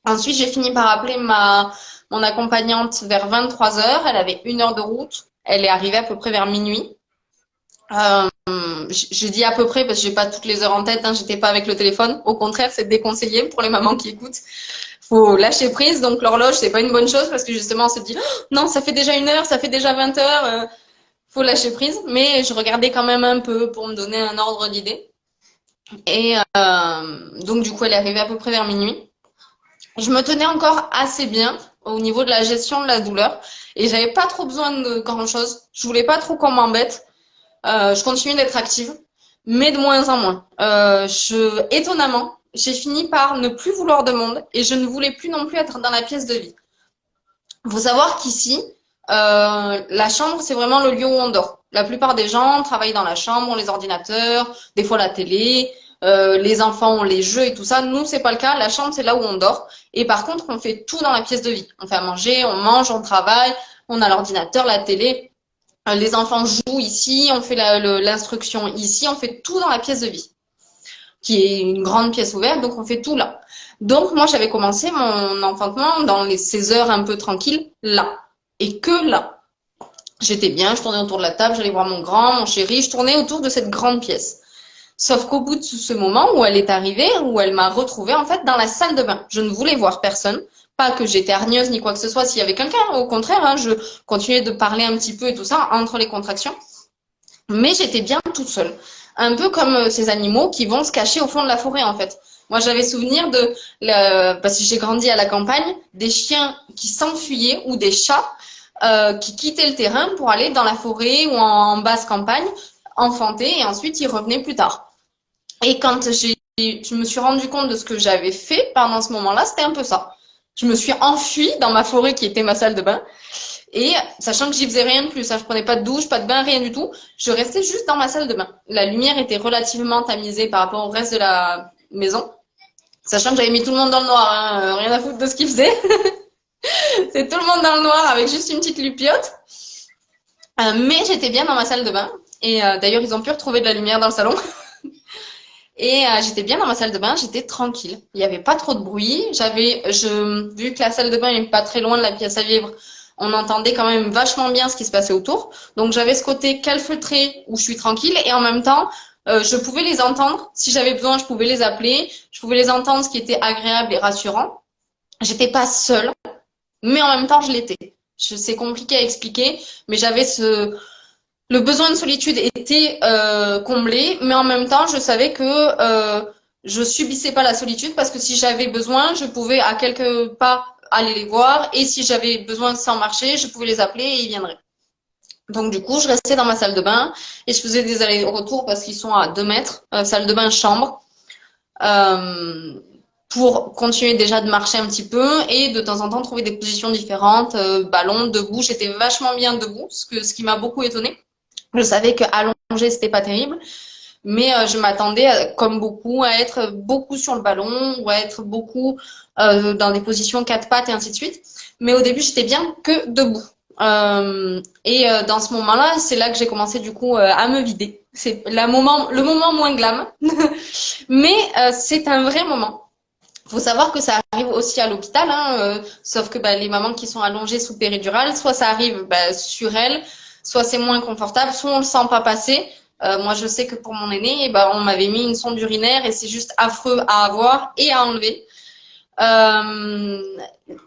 Ensuite, j'ai fini par appeler mon accompagnante vers 23h. Elle avait 1 heure de route. Elle est arrivée à peu près vers minuit. Je dis à peu près parce que j'ai pas toutes les heures en tête. Hein, j'étais pas avec le téléphone. Au contraire, c'est déconseillé pour les mamans qui écoutent. Faut lâcher prise. Donc l'horloge, c'est pas une bonne chose parce que justement, on se dit oh, non, ça fait déjà 1 heure, ça fait déjà 20h. Faut lâcher prise. Mais je regardais quand même un peu pour me donner un ordre d'idée. Et donc du coup, elle est arrivée à peu près vers minuit. Je me tenais encore assez bien au niveau de la gestion de la douleur. Et j'avais pas trop besoin de grand-chose. Je voulais pas trop qu'on m'embête. Je continuais d'être active, mais de moins en moins. Étonnamment, j'ai fini par ne plus vouloir de monde et je ne voulais plus non plus être dans la pièce de vie. Il faut savoir qu'ici, la chambre, c'est vraiment le lieu où on dort. La plupart des gens travaillent dans la chambre, ont les ordinateurs, des fois la télé, les enfants ont les jeux et tout ça. Nous, c'est pas le cas. La chambre, c'est là où on dort. Et par contre, on fait tout dans la pièce de vie. On fait à manger, on mange, on travaille, on a l'ordinateur, la télé. Les enfants jouent ici, on fait l'instruction ici, on fait tout dans la pièce de vie, qui est une grande pièce ouverte, donc on fait tout là. Donc moi, j'avais commencé mon enfantement dans ces heures un peu tranquilles, là. Et que là. J'étais bien, je tournais autour de la table, j'allais voir mon grand, mon chéri, je tournais autour de cette grande pièce. Sauf qu'au bout de ce moment où elle est arrivée, où elle m'a retrouvée en fait dans la salle de bain, je ne voulais voir personne. Pas que j'étais hargneuse ni quoi que ce soit s'il y avait quelqu'un, au contraire, hein, je continuais de parler un petit peu et tout ça entre les contractions. Mais j'étais bien toute seule. Un peu comme ces animaux qui vont se cacher au fond de la forêt en fait. Moi j'avais souvenir parce que j'ai grandi à la campagne, des chiens qui s'enfuyaient ou des chats qui quittaient le terrain pour aller dans la forêt ou en basse campagne, enfanter et ensuite ils revenaient plus tard. Et quand je me suis rendu compte de ce que j'avais fait pendant ce moment-là, c'était un peu ça. Je me suis enfuie dans ma forêt qui était ma salle de bain. Et sachant que j'y faisais rien de plus, hein, je prenais pas de douche, pas de bain, rien du tout. Je restais juste dans ma salle de bain. La lumière était relativement tamisée par rapport au reste de la maison. Sachant que j'avais mis tout le monde dans le noir, hein, rien à foutre de ce qu'il faisait. C'est tout le monde dans le noir avec juste une petite lupiote. Mais j'étais bien dans ma salle de bain. Et d'ailleurs, ils ont pu retrouver de la lumière dans le salon. Et j'étais bien dans ma salle de bain, j'étais tranquille. Il n'y avait pas trop de bruit. Vu que la salle de bain n'est pas très loin de la pièce à vivre, on entendait quand même vachement bien ce qui se passait autour. Donc j'avais ce côté calfeutré où je suis tranquille et en même temps, je pouvais les entendre. Si j'avais besoin, je pouvais les appeler. Je pouvais les entendre, ce qui était agréable et rassurant. J'étais pas seule, mais en même temps, je l'étais. C'est compliqué à expliquer, mais le besoin de solitude était comblé, mais en même temps, je savais que je subissais pas la solitude parce que si j'avais besoin, je pouvais à quelques pas aller les voir et si j'avais besoin sans marcher, je pouvais les appeler et ils viendraient. Donc du coup, je restais dans ma salle de bain et je faisais des allers-retours parce qu'ils sont à 2 mètres, salle de bain, chambre, pour continuer déjà de marcher un petit peu et de temps en temps trouver des positions différentes, ballon, debout. J'étais vachement bien debout, ce qui m'a beaucoup étonnée. Je savais que allongé c'était pas terrible, mais je m'attendais, comme beaucoup, à être beaucoup sur le ballon ou à être beaucoup dans des positions 4 pattes et ainsi de suite. Mais au début, j'étais bien que debout. Dans ce moment-là, c'est là que j'ai commencé du coup à me vider. C'est le moment moins glam, mais c'est un vrai moment. Faut savoir que ça arrive aussi à l'hôpital, hein, sauf que les mamans qui sont allongées sous péridurale, soit ça arrive sur elles, soit c'est moins confortable, soit on le sent pas passer. Moi, je sais que pour mon aîné, on m'avait mis une sonde urinaire et c'est juste affreux à avoir et à enlever.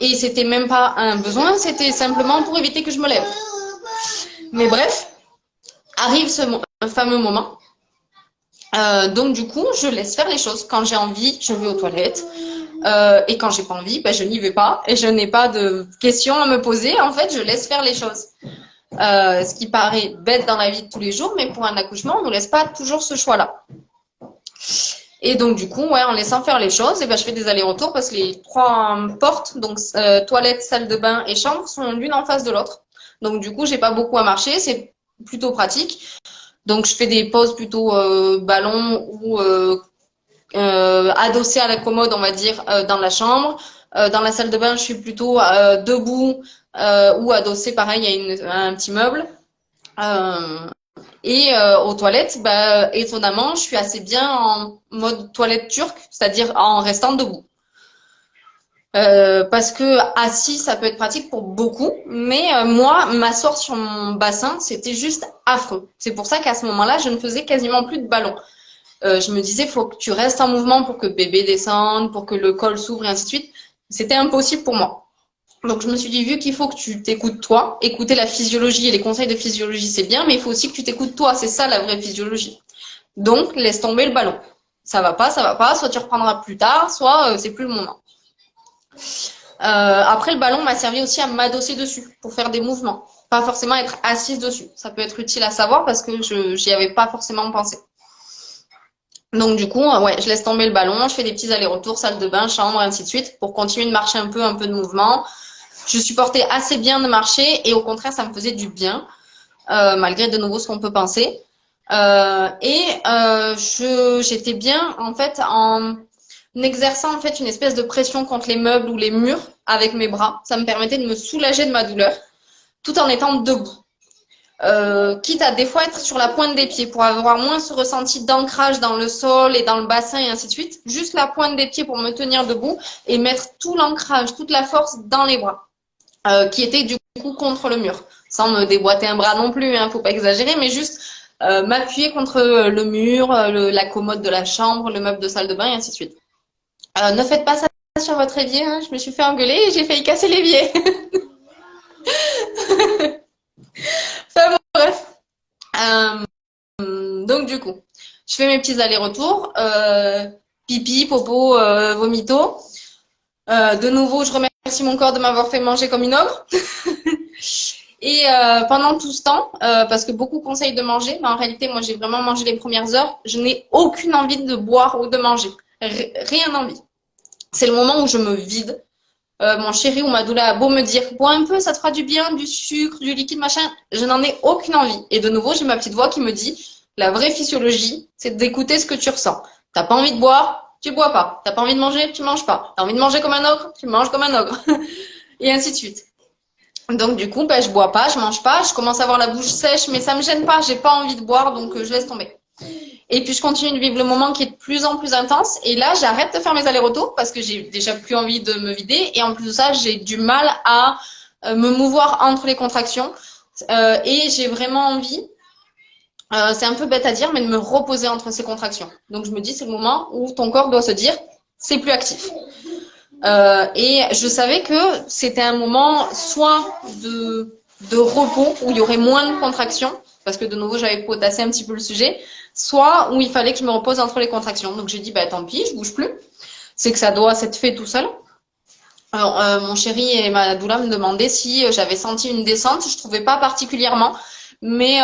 Et c'était même pas un besoin, c'était simplement pour éviter que je me lève. Mais bref, arrive ce fameux moment. Donc du coup, je laisse faire les choses. Quand j'ai envie, je vais aux toilettes. Et quand j'ai pas envie, je n'y vais pas. Et je n'ai pas de questions à me poser. En fait, je laisse faire les choses. Ce qui paraît bête dans la vie de tous les jours, mais pour un accouchement, on ne laisse pas toujours ce choix-là. Et donc du coup, en laissant faire les choses, je fais des allers-retours parce que les 3 portes, donc toilette, salle de bain et chambre, sont l'une en face de l'autre. Donc du coup, j'ai pas beaucoup à marcher, c'est plutôt pratique. Donc je fais des pauses plutôt ballon ou adossée à la commode, on va dire, dans la chambre. Dans la salle de bain, je suis plutôt debout ou adossée, pareil, à un petit meuble. Aux toilettes, étonnamment, je suis assez bien en mode toilette turque, c'est-à-dire en restant debout. Parce que assis, ça peut être pratique pour beaucoup, mais moi, m'asseoir sur mon bassin, c'était juste affreux. C'est pour ça qu'à ce moment-là, je ne faisais quasiment plus de ballon. Je me disais, faut que tu restes en mouvement pour que bébé descende, pour que le col s'ouvre et ainsi de suite. C'était impossible pour moi. Donc, je me suis dit, vu qu'il faut que tu t'écoutes toi, écouter la physiologie et les conseils de physiologie, c'est bien, mais il faut aussi que tu t'écoutes toi. C'est ça, la vraie physiologie. Donc, laisse tomber le ballon. Ça va pas, soit tu reprendras plus tard, soit c'est plus le moment. Après, le ballon m'a servi aussi à m'adosser dessus pour faire des mouvements. Pas forcément être assise dessus. Ça peut être utile à savoir parce que j'y avais pas forcément pensé. Donc du coup, ouais, je laisse tomber le ballon, je fais des petits allers-retours, salle de bain, chambre, ainsi de suite, pour continuer de marcher un peu de mouvement. Je supportais assez bien de marcher et au contraire, ça me faisait du bien, malgré de nouveau ce qu'on peut penser. J'étais bien en fait en exerçant en fait une espèce de pression contre les meubles ou les murs avec mes bras. Ça me permettait de me soulager de ma douleur, tout en étant debout. Quitte à des fois être sur la pointe des pieds pour avoir moins ce ressenti d'ancrage dans le sol et dans le bassin et ainsi de suite. Juste la pointe des pieds pour me tenir debout et mettre tout l'ancrage, toute la force dans les bras, qui étaient du coup contre le mur, sans me déboîter un bras non plus, hein, faut pas exagérer, mais juste m'appuyer contre le mur, la commode de la chambre, le meuble de salle de bain et ainsi de suite. Ne faites pas ça sur votre évier, hein, je me suis fait engueuler et j'ai failli casser l'évier. Enfin bon, bref. Donc du coup, je fais mes petits allers-retours, pipi, popo, vomito. De nouveau, je remercie mon corps de m'avoir fait manger comme une ogre. Et pendant tout ce temps, parce que beaucoup conseillent de manger, mais en réalité, moi, j'ai vraiment mangé les premières heures. Je n'ai aucune envie de boire ou de manger. Rien envie. C'est le moment où je me vide. Mon chéri ou ma doula a beau me dire, bois un peu, ça te fera du bien, du sucre, du liquide, machin. Je n'en ai aucune envie. Et de nouveau, j'ai ma petite voix qui me dit, la vraie physiologie, c'est d'écouter ce que tu ressens. T'as pas envie de boire, tu bois pas. T'as pas envie de manger, tu manges pas. T'as envie de manger comme un ogre, tu manges comme un ogre. Et ainsi de suite. Donc du coup, ben, je bois pas, je mange pas, je commence à avoir la bouche sèche, mais ça me gêne pas, j'ai pas envie de boire, donc je laisse tomber. Et puis je continue de vivre le moment qui est de plus en plus intense. Et là, j'arrête de faire mes allers-retours parce que j'ai déjà plus envie de me vider. Et en plus de ça, j'ai du mal à me mouvoir entre les contractions. Et j'ai vraiment envie, c'est un peu bête à dire, mais de me reposer entre ces contractions. Donc je me dis, c'est le moment où ton corps doit se dire, c'est plus actif. Et je savais que c'était un moment soit de repos, où il y aurait moins de contractions, parce que de nouveau, j'avais potassé un petit peu le sujet, soit où il fallait que je me repose entre les contractions. Donc j'ai dit, bah tant pis, je bouge plus. C'est que ça doit s'être fait tout seul. Alors, mon chéri et ma doula me demandaient si j'avais senti une descente. Je trouvais pas particulièrement, mais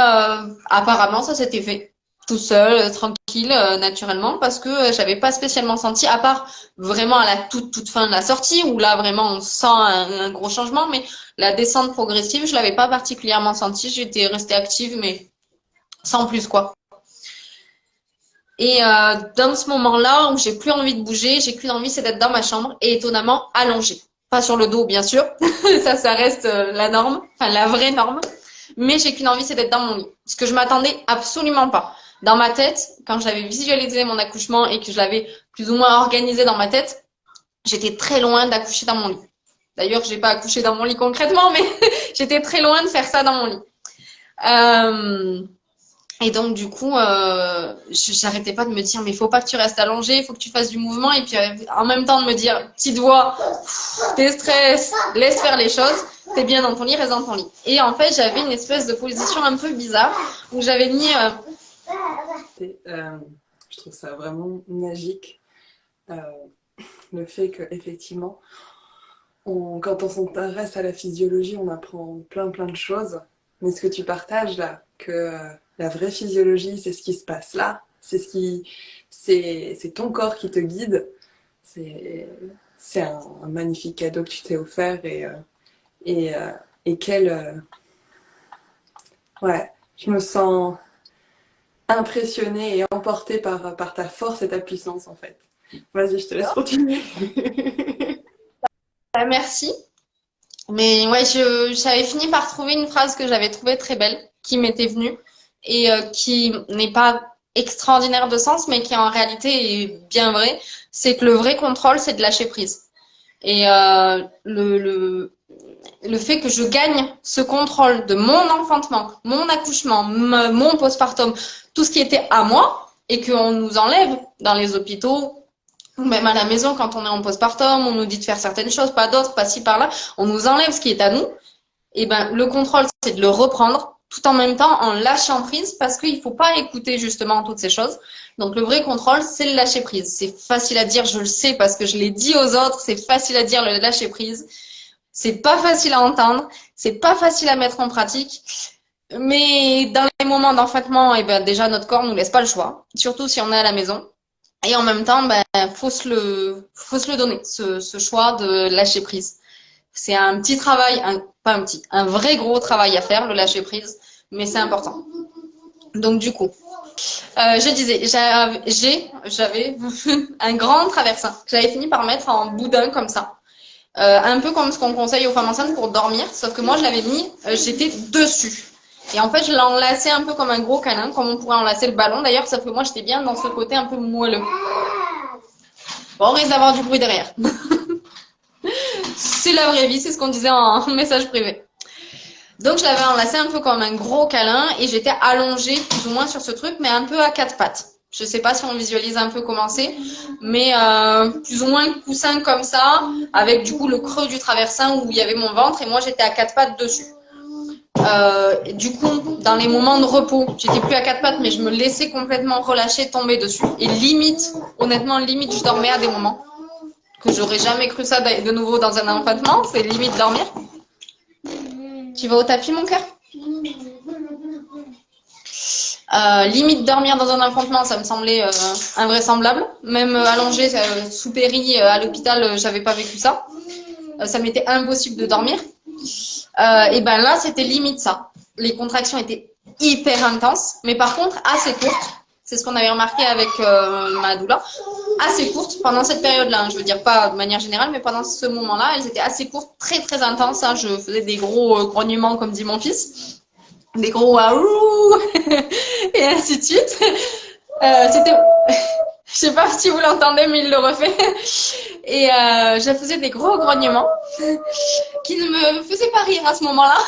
apparemment ça s'était fait tout seul, tranquille, naturellement, parce que j'avais pas spécialement senti, à part vraiment à la toute fin de la sortie, où là vraiment on sent un gros changement, mais la descente progressive, je l'avais pas particulièrement senti. J'étais restée active, mais sans plus quoi. Et dans ce moment-là où j'ai plus envie de bouger, j'ai qu'une envie, c'est d'être dans ma chambre et étonnamment allongée. Pas sur le dos, bien sûr, ça reste la norme, enfin la vraie norme. Mais j'ai qu'une envie, c'est d'être dans mon lit. Ce que je m'attendais absolument pas. Dans ma tête, quand j'avais visualisé mon accouchement et que je l'avais plus ou moins organisé dans ma tête, j'étais très loin d'accoucher dans mon lit. D'ailleurs, j'ai pas accouché dans mon lit concrètement, mais j'étais très loin de faire ça dans mon lit. Et donc, du coup, j'arrêtais pas de me dire, mais il faut pas que tu restes allongé, il faut que tu fasses du mouvement. Et puis, en même temps, de me dire, petite voix, t'es stress, laisse faire les choses, t'es bien dans ton lit, reste dans ton lit. Et en fait, j'avais une espèce de position un peu bizarre où j'avais mis... Je trouve ça vraiment magique, le fait qu'effectivement, quand on s'intéresse à la physiologie, on apprend plein de choses. Mais ce que tu partages là, que la vraie physiologie, c'est ce qui se passe là, c'est ton corps qui te guide. C'est un magnifique cadeau que tu t'es offert et quel ouais, je me sens impressionnée et emportée par ta force et ta puissance en fait. Vas-y, je te laisse continuer. Merci. Mais ouais, j'avais fini par trouver une phrase que j'avais trouvée très belle, qui m'était venue et qui n'est pas extraordinaire de sens, mais qui en réalité est bien vraie. C'est que le vrai contrôle, c'est de lâcher prise. Et le fait que je gagne ce contrôle de mon enfantement, mon accouchement, mon postpartum, tout ce qui était à moi, et qu'on nous enlève dans les hôpitaux, ou même à la maison quand on est en postpartum, on nous dit de faire certaines choses, pas d'autres, pas ci, par là, on nous enlève ce qui est à nous. Et ben, le contrôle, c'est de le reprendre tout en même temps en lâchant prise parce qu'il faut pas écouter justement toutes ces choses. Donc le vrai contrôle, c'est le lâcher prise. C'est facile à dire, je le sais parce que je l'ai dit aux autres, c'est facile à dire le lâcher prise. C'est pas facile à entendre, c'est pas facile à mettre en pratique. Mais dans les moments d'enfantement, eh ben déjà notre corps nous laisse pas le choix, surtout si on est à la maison. Et en même temps, faut se le donner, ce choix de lâcher prise. C'est un petit travail, un vrai gros travail à faire, le lâcher prise, mais c'est important. Donc du coup, je disais, j'avais un grand traversin que j'avais fini par mettre en boudin comme ça. Un peu comme ce qu'on conseille aux femmes enceintes pour dormir, sauf que moi je l'avais mis, j'étais dessus. Et en fait, je l'ai enlacé un peu comme un gros câlin, comme on pourrait enlacer le ballon d'ailleurs, sauf que moi j'étais bien dans ce côté un peu moelleux. Bon, on risque d'avoir du bruit derrière. C'est la vraie vie, c'est ce qu'on disait en message privé. Donc je l'avais enlacé un peu comme un gros câlin et j'étais allongée plus ou moins sur ce truc, mais un peu à quatre pattes. Je sais pas si on visualise un peu comment c'est, mais plus ou moins coussin comme ça, avec du coup le creux du traversin où il y avait mon ventre et moi j'étais à quatre pattes dessus. Du coup, dans les moments de repos, j'étais plus à quatre pattes, mais je me laissais complètement relâcher, tomber dessus. Et limite, honnêtement, limite, je dormais à des moments que j'aurais jamais cru ça de nouveau dans un enfantement. C'est limite dormir. Tu vas au tapis, mon cœur? Limite dormir dans un enfantement, ça me semblait invraisemblable. Même allongée sous péri à l'hôpital, j'avais pas vécu ça. Ça m'était impossible de dormir. Et ben là, c'était limite ça. Les contractions étaient hyper intenses, mais par contre assez courtes. C'est ce qu'on avait remarqué avec ma doula. Assez courtes pendant cette période-là. Hein. Je veux dire pas de manière générale, mais pendant ce moment-là, elles étaient assez courtes, très très intenses. Hein. Je faisais des gros grognements, comme dit mon fils, des gros waouh et ainsi de suite. C'était, je sais pas si vous l'entendez, mais il le refait. Et je faisais des gros grognements qui ne me faisaient pas rire à ce moment-là,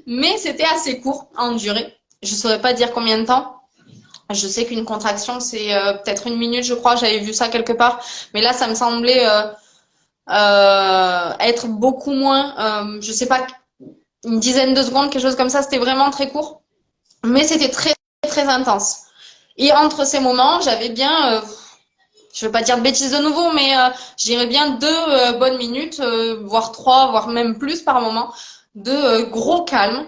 mais c'était assez court en durée. Je saurais pas dire combien de temps. Je sais qu'une contraction, c'est peut-être 1 minute, je crois. J'avais vu ça quelque part. Mais là, ça me semblait être beaucoup moins, je sais pas, une dizaine de secondes, quelque chose comme ça. C'était vraiment très court. Mais c'était très, très intense. Et entre ces moments, j'avais bien, je veux pas dire de bêtises de nouveau, mais j'irais bien 2 bonnes minutes, voire 3, voire même plus par moment, de gros calme.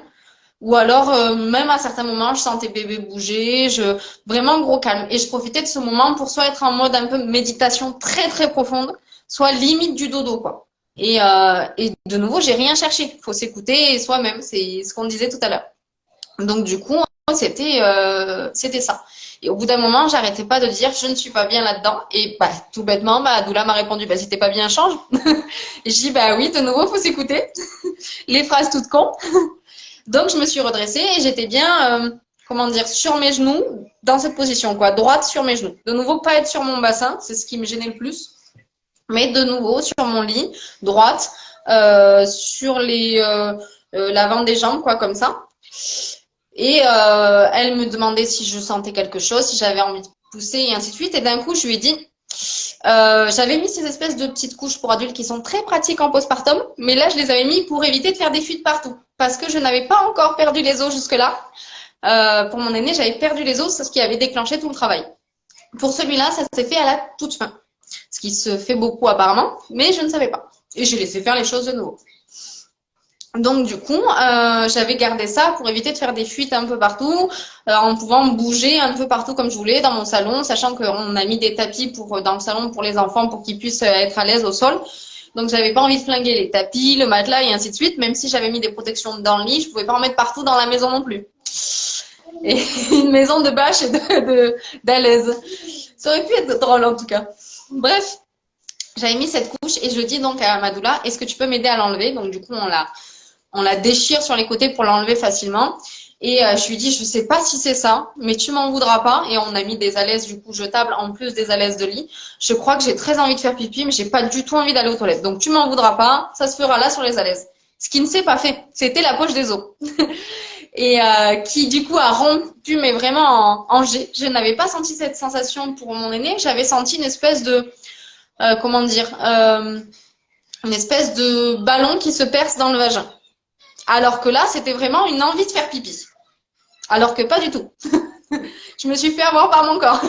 Ou alors, même à certains moments, je sentais bébé bouger, vraiment gros calme. Et je profitais de ce moment pour soit être en mode un peu méditation très très profonde, soit limite du dodo, quoi. Et de nouveau, j'ai rien cherché. Faut s'écouter soi-même. C'est ce qu'on disait tout à l'heure. Donc du coup, c'était ça. Et au bout d'un moment, j'arrêtais pas de dire je ne suis pas bien là-dedans. Et tout bêtement, Doula m'a répondu si t'es pas bien, change. Et je dis oui, de nouveau, faut s'écouter. Les phrases toutes cons. Donc, je me suis redressée et j'étais bien, sur mes genoux, dans cette position, quoi, droite sur mes genoux. De nouveau, pas être sur mon bassin, c'est ce qui me gênait le plus, mais de nouveau sur mon lit, droite, sur l'avant des jambes, quoi, comme ça. Et elle me demandait si je sentais quelque chose, si j'avais envie de pousser et ainsi de suite. Et d'un coup, je lui ai dit, j'avais mis ces espèces de petites couches pour adultes qui sont très pratiques en postpartum, mais là, je les avais mis pour éviter de faire des fuites partout. Parce que je n'avais pas encore perdu les os jusque-là. Pour mon aîné, j'avais perdu les os, ce qui avait déclenché tout le travail. Pour celui-là, ça s'est fait à la toute fin. Ce qui se fait beaucoup apparemment, mais je ne savais pas. Et j'ai laissé faire les choses de nouveau. Donc du coup, j'avais gardé ça pour éviter de faire des fuites un peu partout, en pouvant bouger un peu partout comme je voulais dans mon salon, sachant qu'on a mis des tapis dans le salon pour les enfants pour qu'ils puissent être à l'aise au sol. Donc j'avais pas envie de flinguer les tapis, le matelas et ainsi de suite. Même si j'avais mis des protections dans le lit, je pouvais pas en mettre partout dans la maison non plus. Et une maison de bâche et d'à l'aise. Ça aurait pu être drôle en tout cas. Bref, j'avais mis cette couche et je dis donc à ma doula, est-ce que tu peux m'aider à l'enlever? Donc du coup on la déchire sur les côtés pour l'enlever facilement. Et je lui dis, je sais pas si c'est ça, mais tu m'en voudras pas. Et on a mis des alaises du coup jetables en plus des alaises de lit. Je crois que j'ai très envie de faire pipi, mais j'ai pas du tout envie d'aller aux toilettes. Donc tu m'en voudras pas, ça se fera là sur les alaises. Ce qui ne s'est pas fait, c'était la poche des os. Et qui du coup a rompu, mais vraiment en jet. Je n'avais pas senti cette sensation pour mon aîné. J'avais senti une espèce de, une espèce de ballon qui se perce dans le vagin. Alors que là, c'était vraiment une envie de faire pipi. Alors que pas du tout. Je me suis fait avoir par mon corps.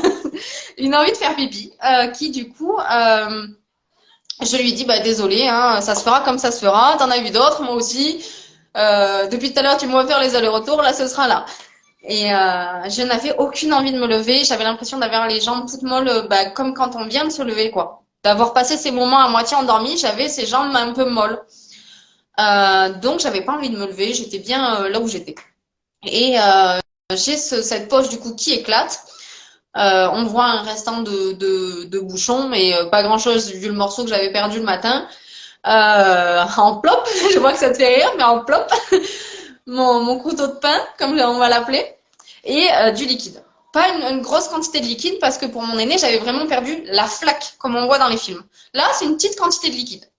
Une envie de faire pipi, qui du coup, je lui dis, bah désolé, hein, ça se fera comme ça se fera. T'en as vu d'autres, moi aussi. Depuis tout à l'heure, tu me vois faire les allers-retours, là, ce sera là. Et je n'avais aucune envie de me lever. J'avais l'impression d'avoir les jambes toutes molles, bah, comme quand on vient de se lever, quoi. D'avoir passé ces moments à moitié endormi, j'avais ces jambes un peu molles. Donc, j'avais pas envie de me lever. J'étais bien là où j'étais. Et j'ai cette poche du coup qui éclate. On voit un restant de bouchon, mais pas grand-chose vu le morceau que j'avais perdu le matin. En plop, je vois que ça te fait rire, mais en plop, mon couteau de pain, comme on va l'appeler, et du liquide. Pas une grosse quantité de liquide parce que pour mon aîné, j'avais vraiment perdu la flaque, comme on voit dans les films. Là, c'est une petite quantité de liquide.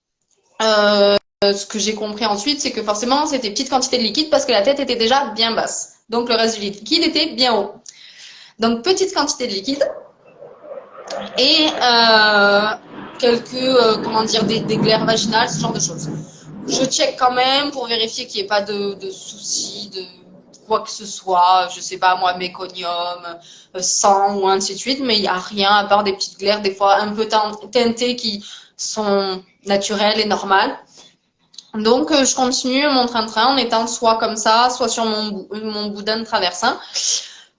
Ce que j'ai compris ensuite, c'est que forcément, c'était petite quantité de liquide parce que la tête était déjà bien basse. Donc, le reste du liquide était bien haut. Donc, petite quantité de liquide et quelques, comment dire, des glaires vaginales, ce genre de choses. Je check quand même pour vérifier qu'il n'y ait pas de soucis, de quoi que ce soit, je sais pas moi, méconium, sang ou ainsi de suite, mais il n'y a rien à part des petites glaires, des fois un peu teintées qui sont naturelles et normales. Donc, je continue mon train-train en étant soit comme ça, soit sur mon boudin de traversin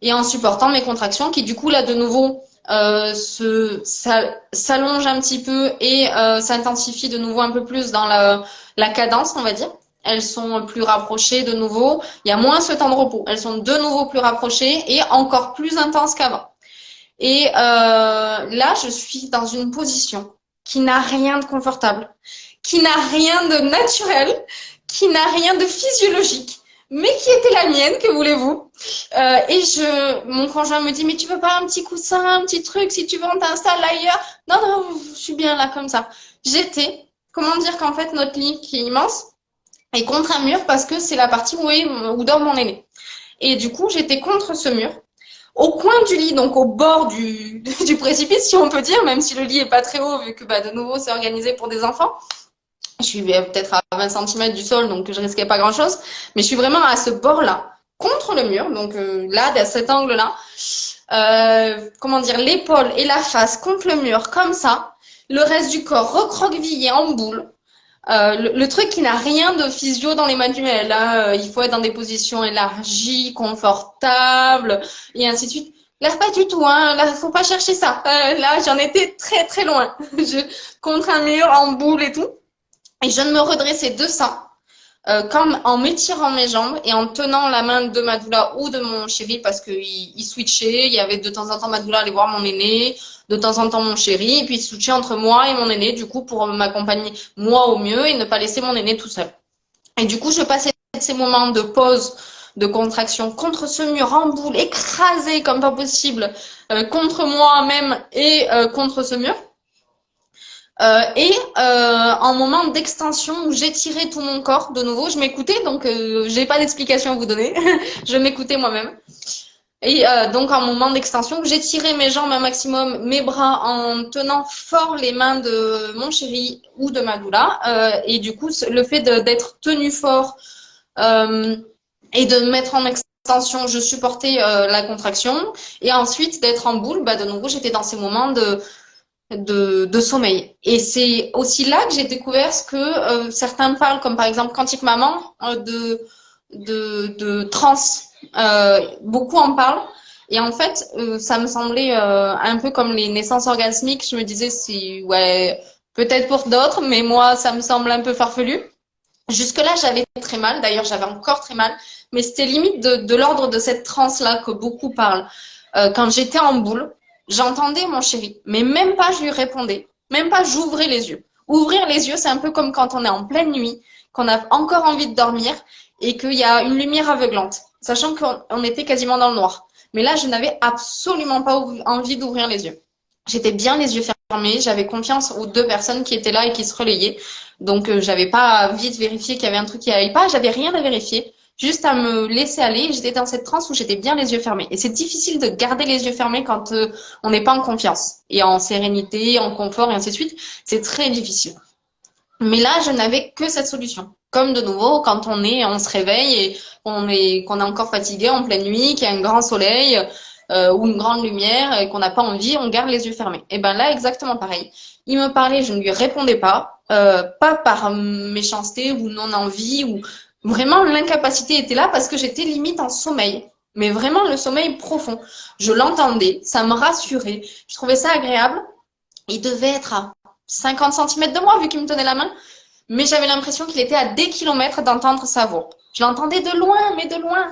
et en supportant mes contractions qui, du coup, là, de nouveau, s'allonge un petit peu et s'intensifie de nouveau un peu plus dans la cadence, on va dire. Elles sont plus rapprochées de nouveau. Il y a moins ce temps de repos. Elles sont de nouveau plus rapprochées et encore plus intenses qu'avant. Et là, je suis dans une position qui n'a rien de confortable, qui n'a rien de naturel, qui n'a rien de physiologique, mais qui était la mienne, que voulez-vous. Et mon conjoint me dit, mais tu veux pas un petit coussin, un petit truc, si tu veux on t'installe ailleurs. Non, non, je suis bien là comme ça. Comment dire qu'en fait notre lit qui est immense est contre un mur parce que c'est la partie où dort mon aîné. Et du coup, j'étais contre ce mur. Au coin du lit, donc au bord du précipice, si on peut dire, même si le lit est pas très haut, vu que bah, de nouveau c'est organisé pour des enfants. Je suis peut-être à 20 cm du sol, donc je risquais pas grand-chose. Mais je suis vraiment à ce bord-là, contre le mur, donc là, à cet angle-là. Comment dire, l'épaule et la face contre le mur, comme ça. Le reste du corps recroquevillé en boule. Le truc qui n'a rien de physio dans les manuels. Hein. Il faut être dans des positions élargies, confortables, et ainsi de suite. Là, pas du tout. Hein. Là, faut pas chercher ça. Là, j'en étais très très loin. Contre un mur, en boule et tout. Et je me redressais de ça, comme en m'étirant mes jambes et en tenant la main de Madoula ou de mon chéri parce qu'il switchait. Il y avait de temps en temps Madoula aller voir mon aîné, de temps en temps mon chéri, et puis il switchait entre moi et mon aîné, du coup, pour m'accompagner moi au mieux et ne pas laisser mon aîné tout seul. Et du coup, je passais ces moments de pause, de contraction contre ce mur en boule, écrasé comme pas possible, contre moi-même et contre ce mur. En moment d'extension où j'étirais tout mon corps de nouveau, je m'écoutais, donc j'ai pas d'explication à vous donner, je m'écoutais moi-même. Et donc en moment d'extension, où j'étirais mes jambes un maximum, mes bras en tenant fort les mains de mon chéri ou de Madoula. Et du coup, le fait d'être tenu fort et de me mettre en extension, je supportais la contraction. Et ensuite d'être en boule, bah, de nouveau, j'étais dans ces moments de sommeil. Et c'est aussi là que j'ai découvert ce que certains parlent, comme par exemple Quantique Maman, de transe. Beaucoup en parlent. Et en fait, ça me semblait un peu comme les naissances orgasmiques. Je me disais, si, ouais, peut-être pour d'autres, mais moi, ça me semble un peu farfelu. Jusque-là, j'avais très mal. D'ailleurs, j'avais encore très mal. Mais c'était limite de l'ordre de cette transe-là que beaucoup parlent. Quand j'étais en boule, j'entendais mon chéri, mais même pas je lui répondais, même pas j'ouvrais les yeux. Ouvrir les yeux, c'est un peu comme quand on est en pleine nuit, qu'on a encore envie de dormir et qu'il y a une lumière aveuglante, sachant qu'on était quasiment dans le noir. Mais là, je n'avais absolument pas envie d'ouvrir les yeux. J'étais bien les yeux fermés, j'avais confiance aux deux personnes qui étaient là et qui se relayaient. Donc, j'avais pas vite vérifié qu'il y avait un truc qui allait pas, j'avais rien à vérifier. Juste à me laisser aller. J'étais dans cette transe où j'étais bien les yeux fermés. Et c'est difficile de garder les yeux fermés quand on n'est pas en confiance et en sérénité, en confort et ainsi de suite. C'est très difficile. Mais là, je n'avais que cette solution. Comme de nouveau, quand on se réveille et qu'on est encore fatigué en pleine nuit, qu'il y a un grand soleil ou une grande lumière et qu'on n'a pas envie, on garde les yeux fermés. Et ben là, exactement pareil. Il me parlait, je ne lui répondais pas par méchanceté ou non-envie ou vraiment l'incapacité était là parce que j'étais limite en sommeil. Mais vraiment le sommeil profond. Je l'entendais, ça me rassurait, je trouvais ça agréable. Il devait être à 50 centimètres de moi vu qu'il me tenait la main. Mais j'avais l'impression qu'il était à des kilomètres d'entendre sa voix. Je l'entendais de loin, mais de loin.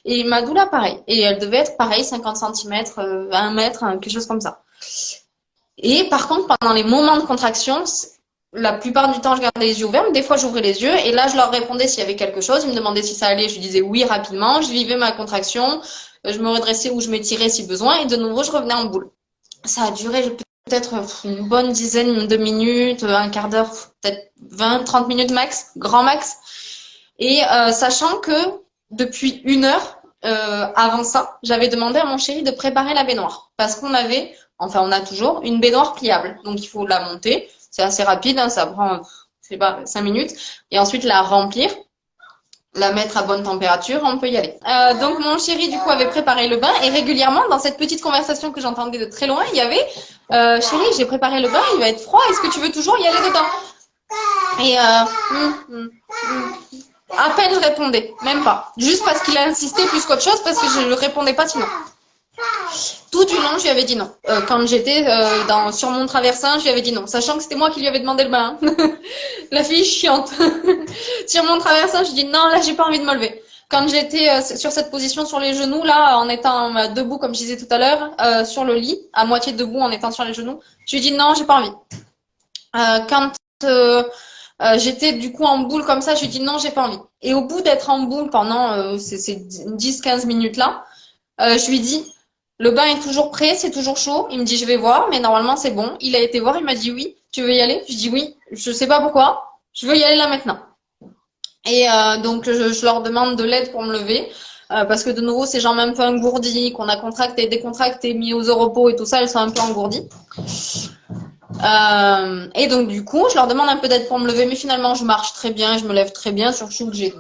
Et ma doula, pareil. Et elle devait être pareil, 50 centimètres, 1 mètre, quelque chose comme ça. Et par contre, pendant les moments de contraction, la plupart du temps, je gardais les yeux ouverts, mais des fois, j'ouvrais les yeux. Et là, je leur répondais s'il y avait quelque chose. Ils me demandaient si ça allait. Je disais oui rapidement. Je vivais ma contraction. Je me redressais ou je m'étirais si besoin. Et de nouveau, je revenais en boule. Ça a duré peut-être une bonne dizaine de minutes, un quart d'heure, peut-être 20, 30 minutes max, grand max. Et sachant que depuis 1 heure avant ça, j'avais demandé à mon chéri de préparer la baignoire. Parce qu'on avait, enfin on a toujours, une baignoire pliable. Donc il faut la monter. C'est assez rapide, hein, ça prend, je sais pas, 5 minutes. Et ensuite la remplir, la mettre à bonne température, on peut y aller. Donc mon chéri du coup avait préparé le bain et régulièrement dans cette petite conversation que j'entendais de très loin, il y avait chéri, j'ai préparé le bain, il va être froid, est-ce que tu veux toujours y aller dedans? Et à peine je répondais, même pas. Juste parce qu'il a insisté plus qu'autre chose, parce que je ne répondais pas sinon. Tout du long, je lui avais dit non. Quand j'étais sur mon traversin, je lui avais dit non, sachant que c'était moi qui lui avais demandé le bain. La fille chiante. Sur mon traversin, je dis non, là, j'ai pas envie de me lever. Quand j'étais sur cette position sur les genoux, là, en étant debout, comme je disais tout à l'heure, sur le lit, à moitié debout, en étant sur les genoux, je lui dis non, j'ai pas envie. Quand j'étais du coup en boule comme ça, je lui dis non, j'ai pas envie. Et au bout d'être en boule pendant ces 10-15 minutes là, je lui dis le bain est toujours prêt, c'est toujours chaud. Il me dit je vais voir, mais normalement c'est bon. Il a été voir, il m'a dit oui, tu veux y aller? Je dis oui, je sais pas pourquoi, je veux y aller là maintenant. Et donc je leur demande de l'aide pour me lever. Parce que de nouveau, ces jambes un peu engourdies, qu'on a contracté, décontracté, mis aux au repos et tout ça, elles sont un peu engourdies. Et donc du coup, je leur demande un peu d'aide pour me lever, mais finalement, je marche très bien, je me lève très bien, surtout que j'ai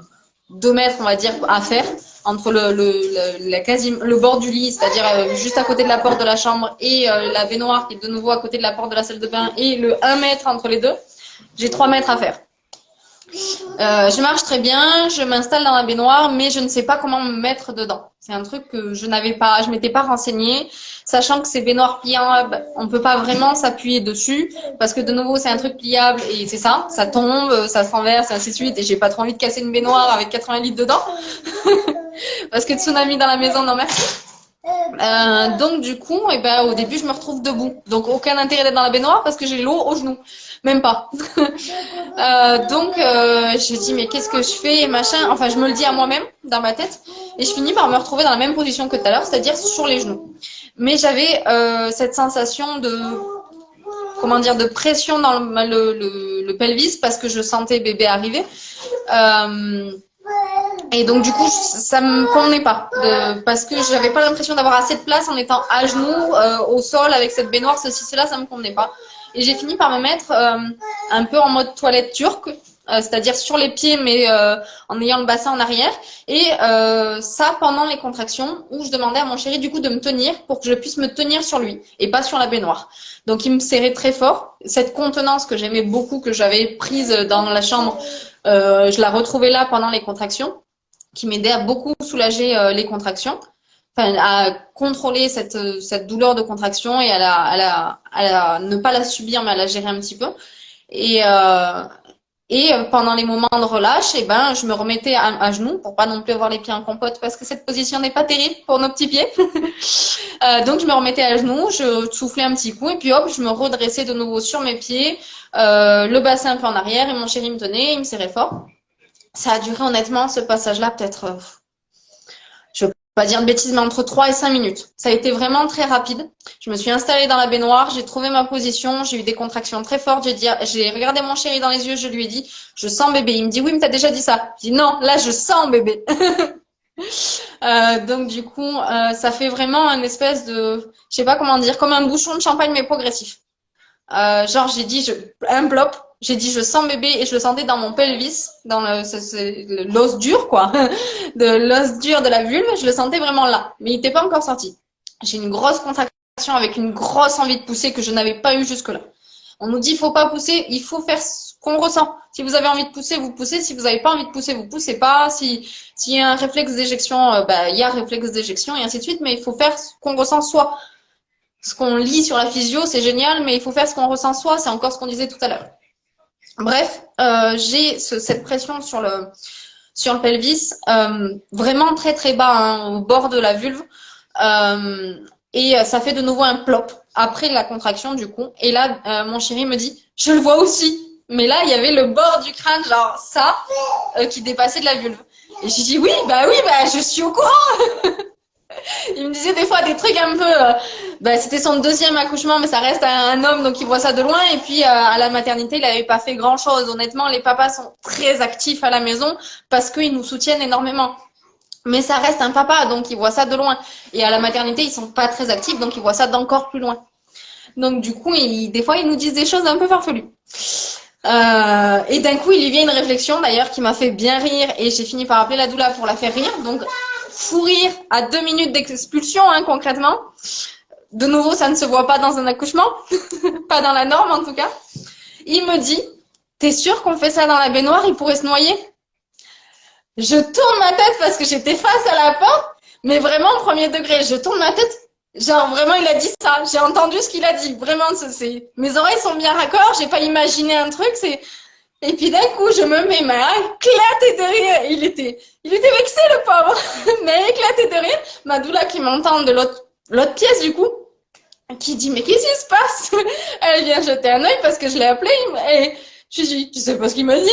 2 mètres, on va dire, à faire entre le bord du lit, c'est-à-dire juste à côté de la porte de la chambre, et la baignoire qui est de nouveau à côté de la porte de la salle de bain, et le 1 mètre entre les deux. J'ai 3 mètres à faire. Je marche très bien, je m'installe dans la baignoire, mais je ne sais pas comment me mettre dedans. C'est un truc que je m'étais pas renseignée, sachant que ces baignoires pliables, on peut pas vraiment s'appuyer dessus, parce que de nouveau c'est un truc pliable et c'est ça tombe, ça se renverse, et ainsi de suite, et j'ai pas trop envie de casser une baignoire avec 80 litres dedans, parce que tsunami dans la maison, non merci. Donc du coup, au début je me retrouve debout, donc aucun intérêt d'être dans la baignoire parce que j'ai l'eau aux genoux. Même pas. Donc, je dis, mais qu'est-ce que je fais et machin. Enfin, je me le dis à moi-même, dans ma tête. Et je finis par me retrouver dans la même position que tout à l'heure, c'est-à-dire sur les genoux. Mais j'avais cette sensation de pression dans le pelvis parce que je sentais bébé arriver. Et donc, du coup, ça me convenait pas. Parce que j'avais pas l'impression d'avoir assez de place en étant à genoux, au sol, avec cette baignoire, ceci, cela, ça me convenait pas. Et j'ai fini par me mettre un peu en mode toilette turque, c'est-à-dire sur les pieds, mais en ayant le bassin en arrière. Et ça pendant les contractions, où je demandais à mon chéri du coup de me tenir pour que je puisse me tenir sur lui et pas sur la baignoire. Donc il me serrait très fort. Cette contenance que j'aimais beaucoup, que j'avais prise dans la chambre, je la retrouvais là pendant les contractions, qui m'aidait à beaucoup soulager les contractions. Enfin, à contrôler cette douleur de contraction et à ne pas la subir, mais à la gérer un petit peu. Et pendant les moments de relâche, je me remettais à genoux pour pas non plus avoir les pieds en compote parce que cette position n'est pas terrible pour nos petits pieds. Donc je me remettais à genoux, je soufflais un petit coup et puis hop, je me redressais de nouveau sur mes pieds, le bassin un peu en arrière et mon chéri me tenait, il me serrait fort. Ça a duré honnêtement ce passage-là peut-être... je veux pas dire de bêtises, mais entre 3 et 5 minutes. Ça a été vraiment très rapide. Je me suis installée dans la baignoire, j'ai trouvé ma position, j'ai eu des contractions très fortes. J'ai regardé mon chéri dans les yeux, je lui ai dit, je sens bébé. Il me dit, oui, mais t'as déjà dit ça. Je dis, non, là, je sens bébé. Donc, du coup, ça fait vraiment une espèce de, je sais pas comment dire, comme un bouchon de champagne, mais progressif. Genre, j'ai dit, un plop. J'ai dit je sens bébé et je le sentais dans mon pelvis, dans l'os dur quoi, de l'os dur de la vulve, je le sentais vraiment là, mais il n'était pas encore sorti. J'ai une grosse contraction avec une grosse envie de pousser que je n'avais pas eu jusque-là. On nous dit, il faut pas pousser, il faut faire ce qu'on ressent. Si vous avez envie de pousser, vous poussez. Si vous n'avez pas envie de pousser, vous poussez pas. S'il y a un réflexe d'éjection, il y a un réflexe d'éjection et ainsi de suite. Mais il faut faire ce qu'on ressent soi. Ce qu'on lit sur la physio, c'est génial, mais il faut faire ce qu'on ressent soi. C'est encore ce qu'on disait tout à l'heure. Bref, j'ai cette pression sur le pelvis, vraiment très très bas, hein, au bord de la vulve. Et ça fait de nouveau un plop après la contraction du coup. Et là, mon chéri me dit, je le vois aussi. Mais là, il y avait le bord du crâne, genre ça, qui dépassait de la vulve. Et j'ai dit, oui, je suis au courant. Il me disait des fois des trucs un peu, c'était son deuxième accouchement, mais ça reste un homme, donc il voit ça de loin. Et puis à la maternité, il n'avait pas fait grand-chose. Honnêtement, les papas sont très actifs à la maison parce qu'ils nous soutiennent énormément. Mais ça reste un papa, donc il voit ça de loin. Et à la maternité, ils sont pas très actifs, donc ils voient ça d'encore plus loin. Donc du coup, des fois, ils nous disent des choses un peu farfelues. Et d'un coup, il y vient une réflexion, d'ailleurs, qui m'a fait bien rire, et j'ai fini par appeler la doula pour la faire rire. Donc, fou rire à 2 minutes d'expulsion, hein, concrètement. De nouveau, ça ne se voit pas dans un accouchement, pas dans la norme en tout cas. Il me dit, t'es sûr qu'on fait ça dans la baignoire, il pourrait se noyer? Je tourne ma tête parce que j'étais face à la porte, mais vraiment premier degré. Je tourne ma tête, genre vraiment il a dit ça. J'ai entendu ce qu'il a dit. Vraiment, mes oreilles sont bien raccord. J'ai pas imaginé un truc. Et puis d'un coup, je me mets à éclater de rire. Il était vexé le pauvre, mais éclaté de rire. Ma doula qui m'entend de l'autre pièce du coup, qui dit mais qu'est-ce qui se passe? Elle vient jeter un œil parce que je l'ai appelé et je lui dis tu sais pas ce qu'il m'a dit?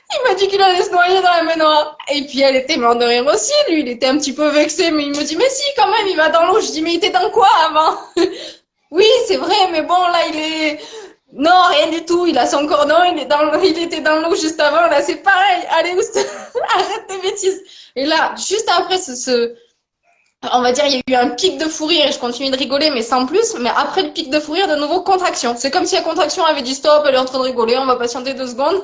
Il m'a dit qu'il allait se noyer dans la baignoire. Et puis elle était morte de rire aussi. Lui, il était un petit peu vexé, mais il me dit mais si quand même, il va dans l'eau. Je dis mais il était dans quoi avant? Oui, c'est vrai, mais bon là il est non rien du tout. Il a son cordon, il était dans l'eau juste avant. Là c'est pareil. Allez arrête tes bêtises. Et là juste après on va dire, il y a eu un pic de fou rire et je continue de rigoler, mais sans plus. Mais après le pic de fou rire, de nouveau, contraction. C'est comme si la contraction avait dit stop, elle est en train de rigoler, on va patienter 2 secondes.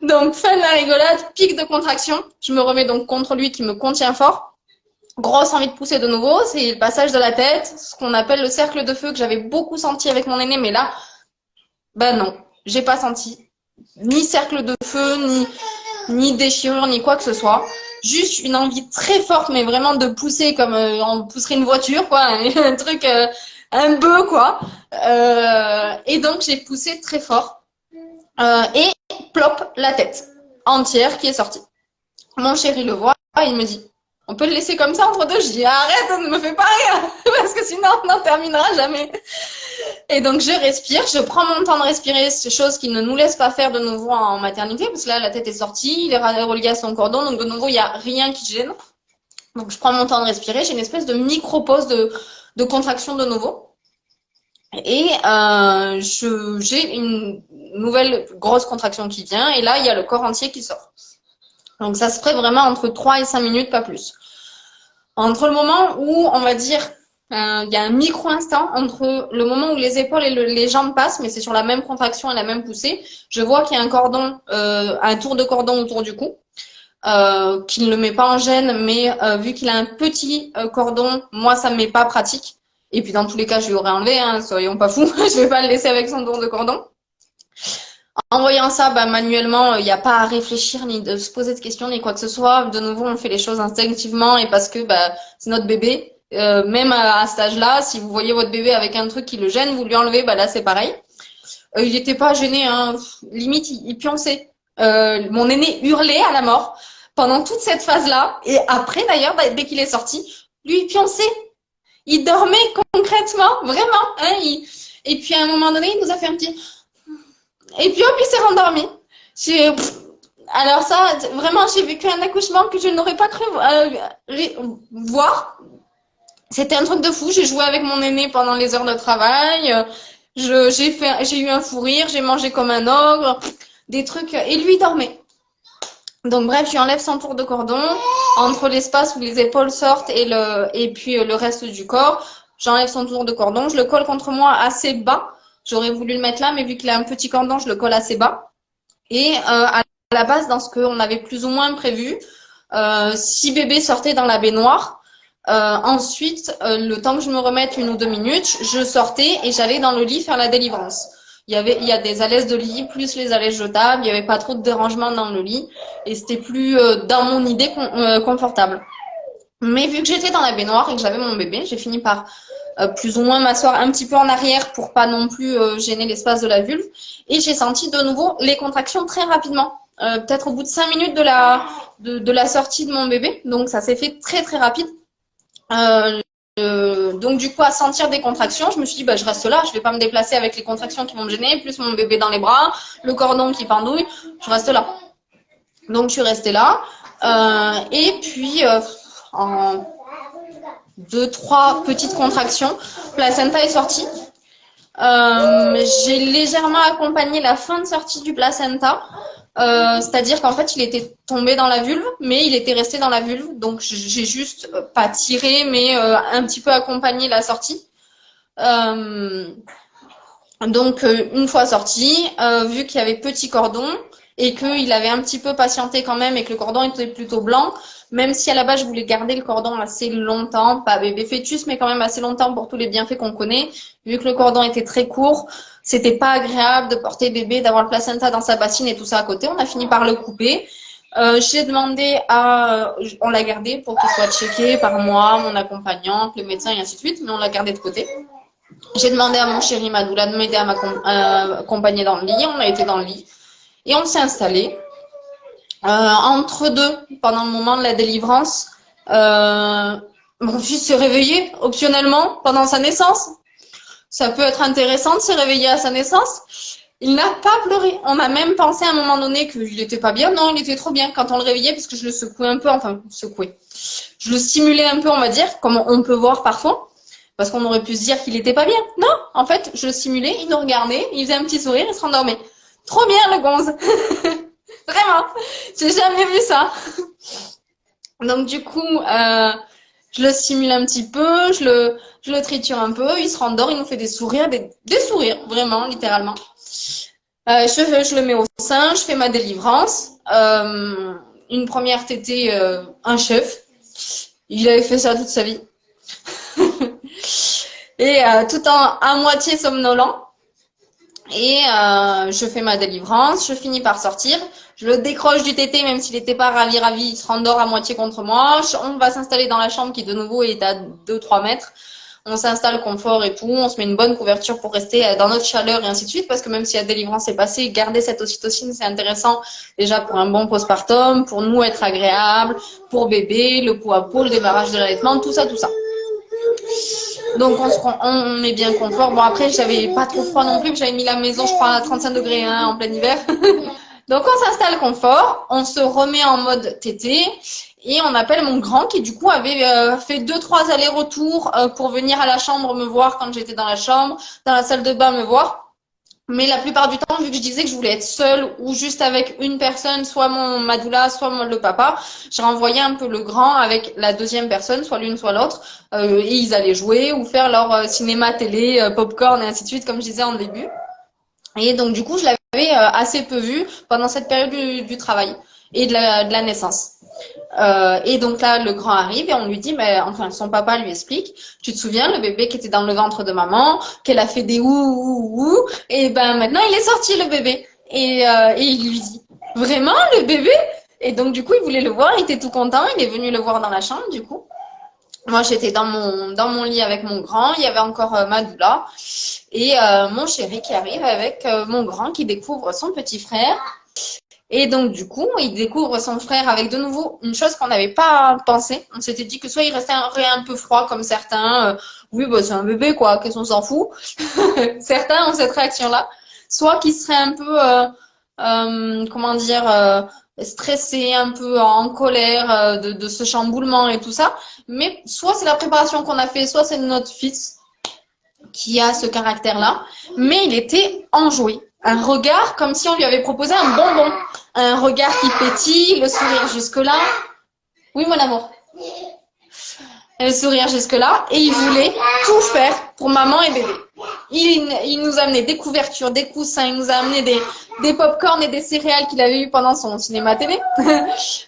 Donc, fin de la rigolade, pic de contraction. Je me remets donc contre lui qui me contient fort. Grosse envie de pousser de nouveau, c'est le passage de la tête, ce qu'on appelle le cercle de feu que j'avais beaucoup senti avec mon aîné, mais là, non, j'ai pas senti. Ni cercle de feu, ni déchirure, ni quoi que ce soit. Juste une envie très forte, mais vraiment de pousser comme on pousserait une voiture, quoi, un truc, un bœuf, quoi. Et donc j'ai poussé très fort et plop la tête entière qui est sortie. Mon chéri le voit, il me dit, on peut le laisser comme ça entre deux? Je dis arrête, ne me fais pas rire parce que sinon on n'en terminera jamais. Et donc je respire, je prends mon temps de respirer, c'est chose qui ne nous laisse pas faire de nouveau en maternité, parce que là la tête est sortie, il est relié à son cordon, donc de nouveau il n'y a rien qui gêne. Donc je prends mon temps de respirer, j'ai une espèce de micro-pause de contraction de nouveau. Et j'ai une nouvelle grosse contraction qui vient, et là il y a le corps entier qui sort. Donc ça se ferait vraiment entre 3 et 5 minutes, pas plus. Entre le moment où, on va dire, il y a un micro-instant entre le moment où les épaules et les jambes passent, mais c'est sur la même contraction et la même poussée, je vois qu'il y a un cordon, un tour de cordon autour du cou, qu'il ne le met pas en gêne, mais vu qu'il a un petit cordon, moi ça me met pas pratique. Et puis dans tous les cas, je lui aurais enlevé, hein, soyons pas fous, je vais pas le laisser avec son tour de cordon. En voyant ça, manuellement, il n'y a pas à réfléchir ni de se poser de questions ni quoi que ce soit. De nouveau, on fait les choses instinctivement et parce que c'est notre bébé. Même à cet âge-là, si vous voyez votre bébé avec un truc qui le gêne, vous lui enlevez, là c'est pareil. Il n'était pas gêné, hein. Limite il pionçait. Mon aîné hurlait à la mort pendant toute cette phase-là. Et après d'ailleurs, dès qu'il est sorti, lui il pionçait. Il dormait concrètement, vraiment. Hein, Et puis à un moment donné, il nous a fait un petit... Et puis hop, il s'est rendormi. Alors ça, vraiment, j'ai vécu un accouchement que je n'aurais pas cru voir. C'était un truc de fou. J'ai joué avec mon aîné pendant les heures de travail. J'ai eu un fou rire. J'ai mangé comme un ogre. Des trucs. Et lui, il dormait. Donc bref, je lui enlève son tour de cordon entre l'espace où les épaules sortent et puis le reste du corps. J'enlève son tour de cordon. Je le colle contre moi assez bas. J'aurais voulu le mettre là, mais vu qu'il a un petit cordon, je le colle assez bas. Et à la base, dans ce qu'on avait plus ou moins prévu, si bébé sortait dans la baignoire, ensuite, le temps que je me remette 1 ou 2 minutes, je sortais et j'allais dans le lit faire la délivrance. Il y a des alaises de lit plus les alaises jetables. Il n'y avait pas trop de dérangement dans le lit et c'était plus dans mon idée confortable. Mais vu que j'étais dans la baignoire et que j'avais mon bébé, j'ai fini par plus ou moins m'asseoir un petit peu en arrière pour pas non plus gêner l'espace de la vulve. Et j'ai senti de nouveau les contractions très rapidement. Peut-être au bout de 5 minutes de la sortie de mon bébé. Donc ça s'est fait très très rapide. Donc du coup, à sentir des contractions, je me suis dit, bah, je reste là, je vais pas me déplacer avec les contractions qui vont me gêner, plus mon bébé dans les bras, le cordon qui pendouille, je reste là. Donc je suis restée là. Et puis en 2-3 petites contractions, placenta est sortie. J'ai légèrement accompagné la fin de sortie du placenta. C'est-à-dire qu'en fait, il était tombé dans la vulve, mais il était resté dans la vulve. Donc, j'ai juste pas tiré, mais un petit peu accompagné la sortie. Donc, une fois sorti, vu qu'il y avait petit cordon et qu'il avait un petit peu patienté quand même et que le cordon était plutôt blanc, même si à la base, je voulais garder le cordon assez longtemps, pas bébé fœtus, mais quand même assez longtemps pour tous les bienfaits qu'on connaît, vu que le cordon était très court, c'était pas agréable de porter bébé, d'avoir le placenta dans sa bassine et tout ça à côté. On a fini par le couper. J'ai demandé on l'a gardé pour qu'il soit checké par moi, mon accompagnante, le médecin et ainsi de suite, mais on l'a gardé de côté. J'ai demandé à mon chéri Madoula de m'aider à m'accompagner dans le lit. On a été dans le lit et on s'est installé. Entre deux, pendant le moment de la délivrance, mon fils s'est réveillé optionnellement pendant sa naissance. Ça peut être intéressant de se réveiller à sa naissance. Il n'a pas pleuré. On a même pensé à un moment donné qu'il n'était pas bien. Non, il était trop bien quand on le réveillait parce que je le secouais un peu, enfin secouais. Je le stimulais un peu, on va dire, comme on peut voir parfois, parce qu'on aurait pu se dire qu'il n'était pas bien. Non, en fait, je le stimulais, il nous regardait, il faisait un petit sourire, il se rendormait. Trop bien le gonze. Vraiment, j'ai jamais vu ça. Donc du coup, je le stimule un petit peu, je le triture un peu, il se rendort, il nous fait des sourires, des sourires, vraiment, littéralement. Je le mets au sein, je fais ma délivrance. Une première tétée, un chef. Il avait fait ça toute sa vie. Et tout à moitié somnolent. Et je fais ma délivrance, je finis par sortir. Je le décroche du tété, même s'il n'était pas ravi, il se rendort à moitié contre moi. On va s'installer dans la chambre qui, de nouveau, est à 2-3 mètres. On s'installe confort et tout. On se met une bonne couverture pour rester dans notre chaleur et ainsi de suite. Parce que même si la délivrance est passée, garder cette ocytocine, c'est intéressant. Déjà pour un bon postpartum, pour nous être agréable, pour bébé, le pot à pot, le démarrage de l'allaitement, tout ça, tout ça. Donc on met bien confort. Bon après j'avais pas trop froid non plus, j'avais mis la maison je crois à 35 degrés en plein hiver. Donc on s'installe confort, on se remet en mode tété et on appelle mon grand qui du coup avait fait 2-3 allers-retours pour venir à la chambre me voir quand j'étais dans la chambre, dans la salle de bain me voir. Mais la plupart du temps, vu que je disais que je voulais être seule ou juste avec une personne, soit mon madoula, soit le papa, j'ai renvoyé un peu le grand avec la deuxième personne, soit l'une, soit l'autre, et ils allaient jouer ou faire leur cinéma, télé, popcorn et ainsi de suite, comme je disais en début. Et donc du coup, je l'avais assez peu vu pendant cette période du travail et de la naissance. Et donc là, le grand arrive et on lui dit, mais enfin, son papa lui explique, tu te souviens, le bébé qui était dans le ventre de maman, qu'elle a fait des ouh, et ben maintenant il est sorti le bébé. Et il lui dit, vraiment le bébé? Et donc du coup, il voulait le voir, il était tout content, il est venu le voir dans la chambre du coup. Moi, j'étais dans mon lit avec mon grand, il y avait encore Madoula et mon chéri qui arrive avec mon grand qui découvre son petit frère. Et donc, du coup, il découvre son frère avec de nouveau une chose qu'on n'avait pas pensé. On s'était dit que soit il restait un peu froid comme certains. Oui, bah, c'est un bébé, quoi, qu'est-ce qu'on s'en fout. Certains ont cette réaction-là. Soit qu'il serait un peu, comment dire, stressé, un peu en colère de ce chamboulement et tout ça. Mais soit c'est la préparation qu'on a fait, soit c'est notre fils qui a ce caractère-là. Mais il était enjoué. Un regard comme si on lui avait proposé un bonbon. Un regard qui pétille, le sourire jusque-là. Oui, mon amour. Le sourire jusque-là. Et il voulait tout faire pour maman et bébé. il nous amenait des couvertures, des coussins, il nous a amené des pop-corn et des céréales qu'il avait eu pendant son cinéma télé.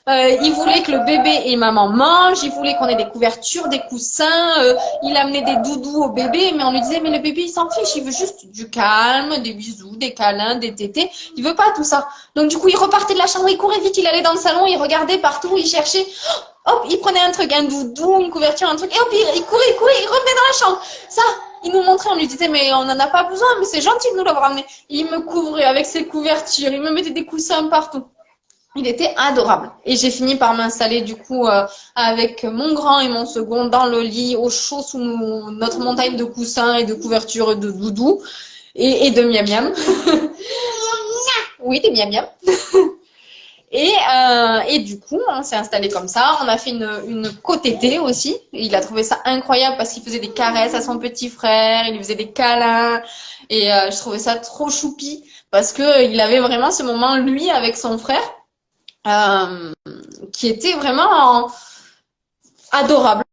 Il voulait que le bébé et maman mangent, il voulait qu'on ait des couvertures, des coussins, il amenait des doudous au bébé, mais on lui disait, mais le bébé, il s'en fiche, il veut juste du calme, des bisous, des câlins, des tétés, il veut pas tout ça. Donc du coup, il repartait de la chambre, il courait vite, il allait dans le salon, il regardait partout, il cherchait, hop, il prenait un truc, un doudou, une couverture, un truc, et hop, il courait, il revenait dans la chambre. Ça, il nous montrait, on lui disait, mais on n'en a pas besoin, mais c'est gentil de nous l'avoir amené. Il me couvrait avec ses couvertures, il me mettait des coussins partout. Il était adorable. Et j'ai fini par m'installer du coup avec mon grand et mon second dans le lit, au chaud sous notre montagne de coussins et de couvertures et de doudou et de miam miam. Oui, des miam miam. Et du coup, on s'est installé comme ça. On a fait une co-tétée aussi. Il a trouvé ça incroyable parce qu'il faisait des caresses à son petit frère, il lui faisait des câlins. Et je trouvais ça trop choupi parce que il avait vraiment ce moment, lui, avec son frère, qui était vraiment adorable.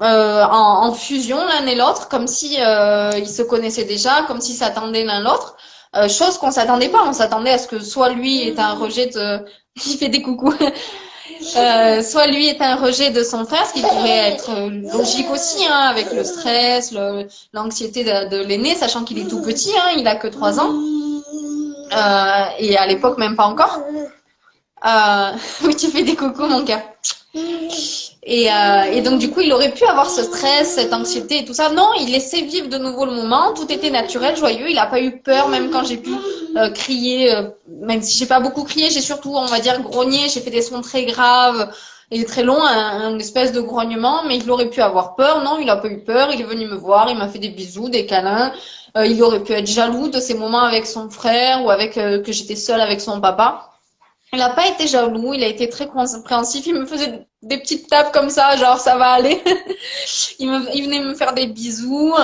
En fusion l'un et l'autre, comme si ils se connaissaient déjà, comme s'ils s'attendaient l'un l'autre. Chose qu'on s'attendait pas. On s'attendait à ce que soit lui ait un rejet de... Il fait des coucous. Soit lui est un rejet de son frère, ce qui pourrait être logique aussi, hein, avec le stress, l'anxiété de l'aîné, sachant qu'il est tout petit, hein, il a que 3 ans. Et à l'époque, même pas encore. Oui, tu fais des coucous, mon cœur. Et donc, du coup, il aurait pu avoir ce stress, cette anxiété et tout ça. Non, il laissait vivre de nouveau le moment. Tout était naturel, joyeux. Il n'a pas eu peur, même quand j'ai pu crier. Même si j'ai pas beaucoup crié, j'ai surtout, on va dire, grogné. J'ai fait des sons très graves et très longs, un espèce de grognement. Mais il aurait pu avoir peur. Non, il n'a pas eu peur. Il est venu me voir. Il m'a fait des bisous, des câlins. Il aurait pu être jaloux de ces moments avec son frère ou avec que j'étais seule avec son papa. Il n'a pas été jaloux, il a été très compréhensif. Il me faisait des petites tapes comme ça, genre ça va aller. Il venait me faire des bisous,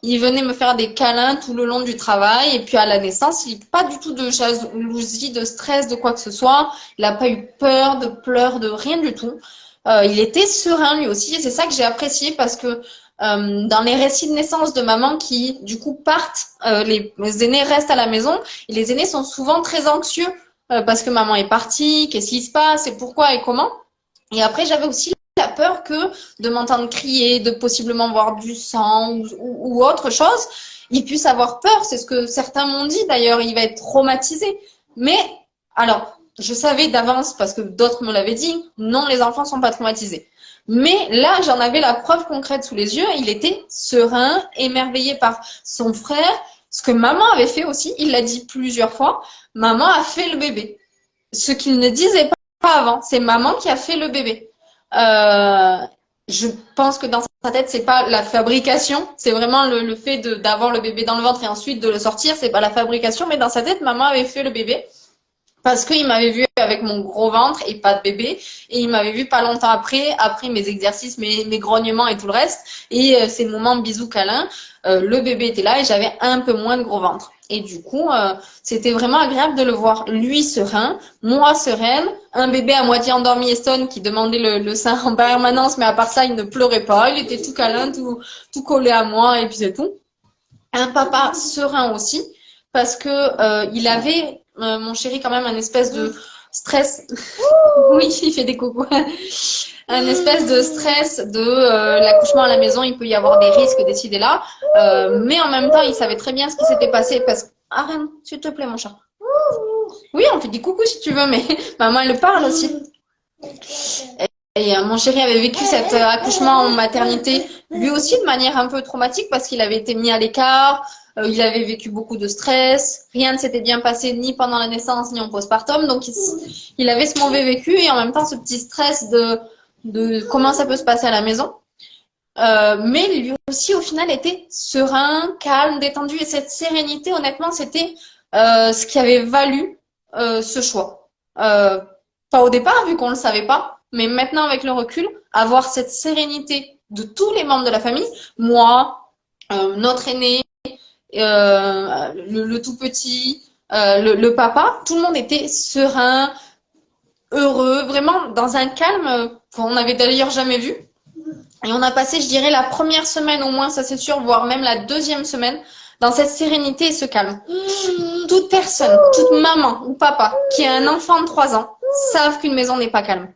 il venait me faire des câlins tout le long du travail. Et puis à la naissance, il n'a pas du tout de jalousie, de stress, de quoi que ce soit. Il n'a pas eu peur, de pleurs, de rien du tout. Il était serein lui aussi, et c'est ça que j'ai apprécié parce que dans les récits de naissance de maman qui du coup partent, les aînés restent à la maison. Et les aînés sont souvent très anxieux. Parce que maman est partie, qu'est-ce qui se passe et pourquoi et comment. Et après, j'avais aussi la peur que de m'entendre crier, de possiblement voir du sang ou autre chose, il puisse avoir peur. C'est ce que certains m'ont dit d'ailleurs, il va être traumatisé. Mais, alors, je savais d'avance parce que d'autres me l'avaient dit, non, les enfants sont pas traumatisés. Mais là, j'en avais la preuve concrète sous les yeux. Il était serein, émerveillé par son frère. Ce que maman avait fait aussi, il l'a dit plusieurs fois, maman a fait le bébé. Ce qu'il ne disait pas avant, c'est maman qui a fait le bébé. Je pense que dans sa tête, c'est pas la fabrication, c'est vraiment le fait d'avoir le bébé dans le ventre et ensuite de le sortir, c'est pas la fabrication, mais dans sa tête, maman avait fait le bébé. Parce qu'il m'avait vu avec mon gros ventre et pas de bébé. Et il m'avait vu pas longtemps après mes exercices, mes grognements et tout le reste. Et ces moments bisous câlins, le bébé était là et j'avais un peu moins de gros ventre. Et du coup, c'était vraiment agréable de le voir. Lui serein, moi sereine, un bébé à moitié endormi et stone qui demandait le sein en permanence, mais à part ça, il ne pleurait pas. Il était tout câlin, tout collé à moi et puis c'est tout. Un papa serein aussi, parce que il avait... mon chéri quand même un espèce de stress. Oui, il fait des coucous. Un espèce de stress de l'accouchement à la maison, il peut y avoir des risques décidés là. Mais en même temps, il savait très bien ce qui s'était passé parce que... Arrête, s'il te plaît, mon chat. Oui, on fait des coucous si tu veux, mais maman, elle parle aussi. Et mon chéri avait vécu cet accouchement en maternité, lui aussi de manière un peu traumatique parce qu'il avait été mis à l'écart. Il avait vécu beaucoup de stress, rien ne s'était bien passé ni pendant la naissance ni en postpartum, donc il avait ce mauvais vécu et en même temps ce petit stress de comment ça peut se passer à la maison. Mais lui aussi au final était serein, calme, détendu et cette sérénité honnêtement c'était ce qui avait valu ce choix. Pas au départ vu qu'on ne le savait pas, mais maintenant avec le recul, avoir cette sérénité de tous les membres de la famille, moi, notre aîné, le tout petit, le papa, tout le monde était serein, heureux, vraiment dans un calme qu'on n'avait d'ailleurs jamais vu. Et on a passé, je dirais, la première semaine au moins, ça c'est sûr, voire même la deuxième semaine, dans cette sérénité et ce calme. Toute personne, toute maman ou papa qui a un enfant de 3 ans savent qu'une maison n'est pas calme.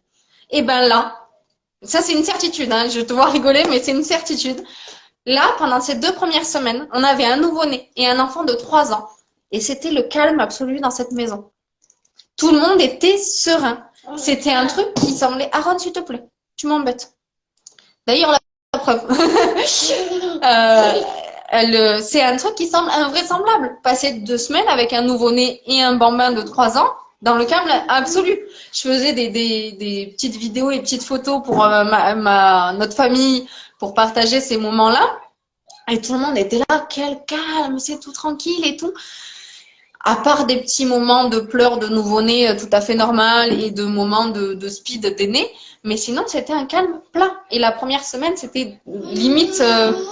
Et ben là, ça c'est une certitude, hein, je te vois rigoler, mais c'est une certitude. Là, pendant ces 2 premières semaines, on avait un nouveau-né et un enfant de 3 ans. Et c'était le calme absolu dans cette maison. Tout le monde était serein. C'était un truc qui semblait… Aaron, s'il te plaît, tu m'embêtes. D'ailleurs, la preuve. C'est un truc qui semble invraisemblable. Passer 2 semaines avec un nouveau-né et un bambin de 3 ans dans le calme absolu. Je faisais des petites vidéos et petites photos pour notre famille pour partager ces moments-là. Et tout le monde était là, quel calme, c'est tout tranquille et tout. À part des petits moments de pleurs de nouveau-né tout à fait normal et de moments de speed d'aîné, mais sinon c'était un calme plat. Et la première semaine, c'était limite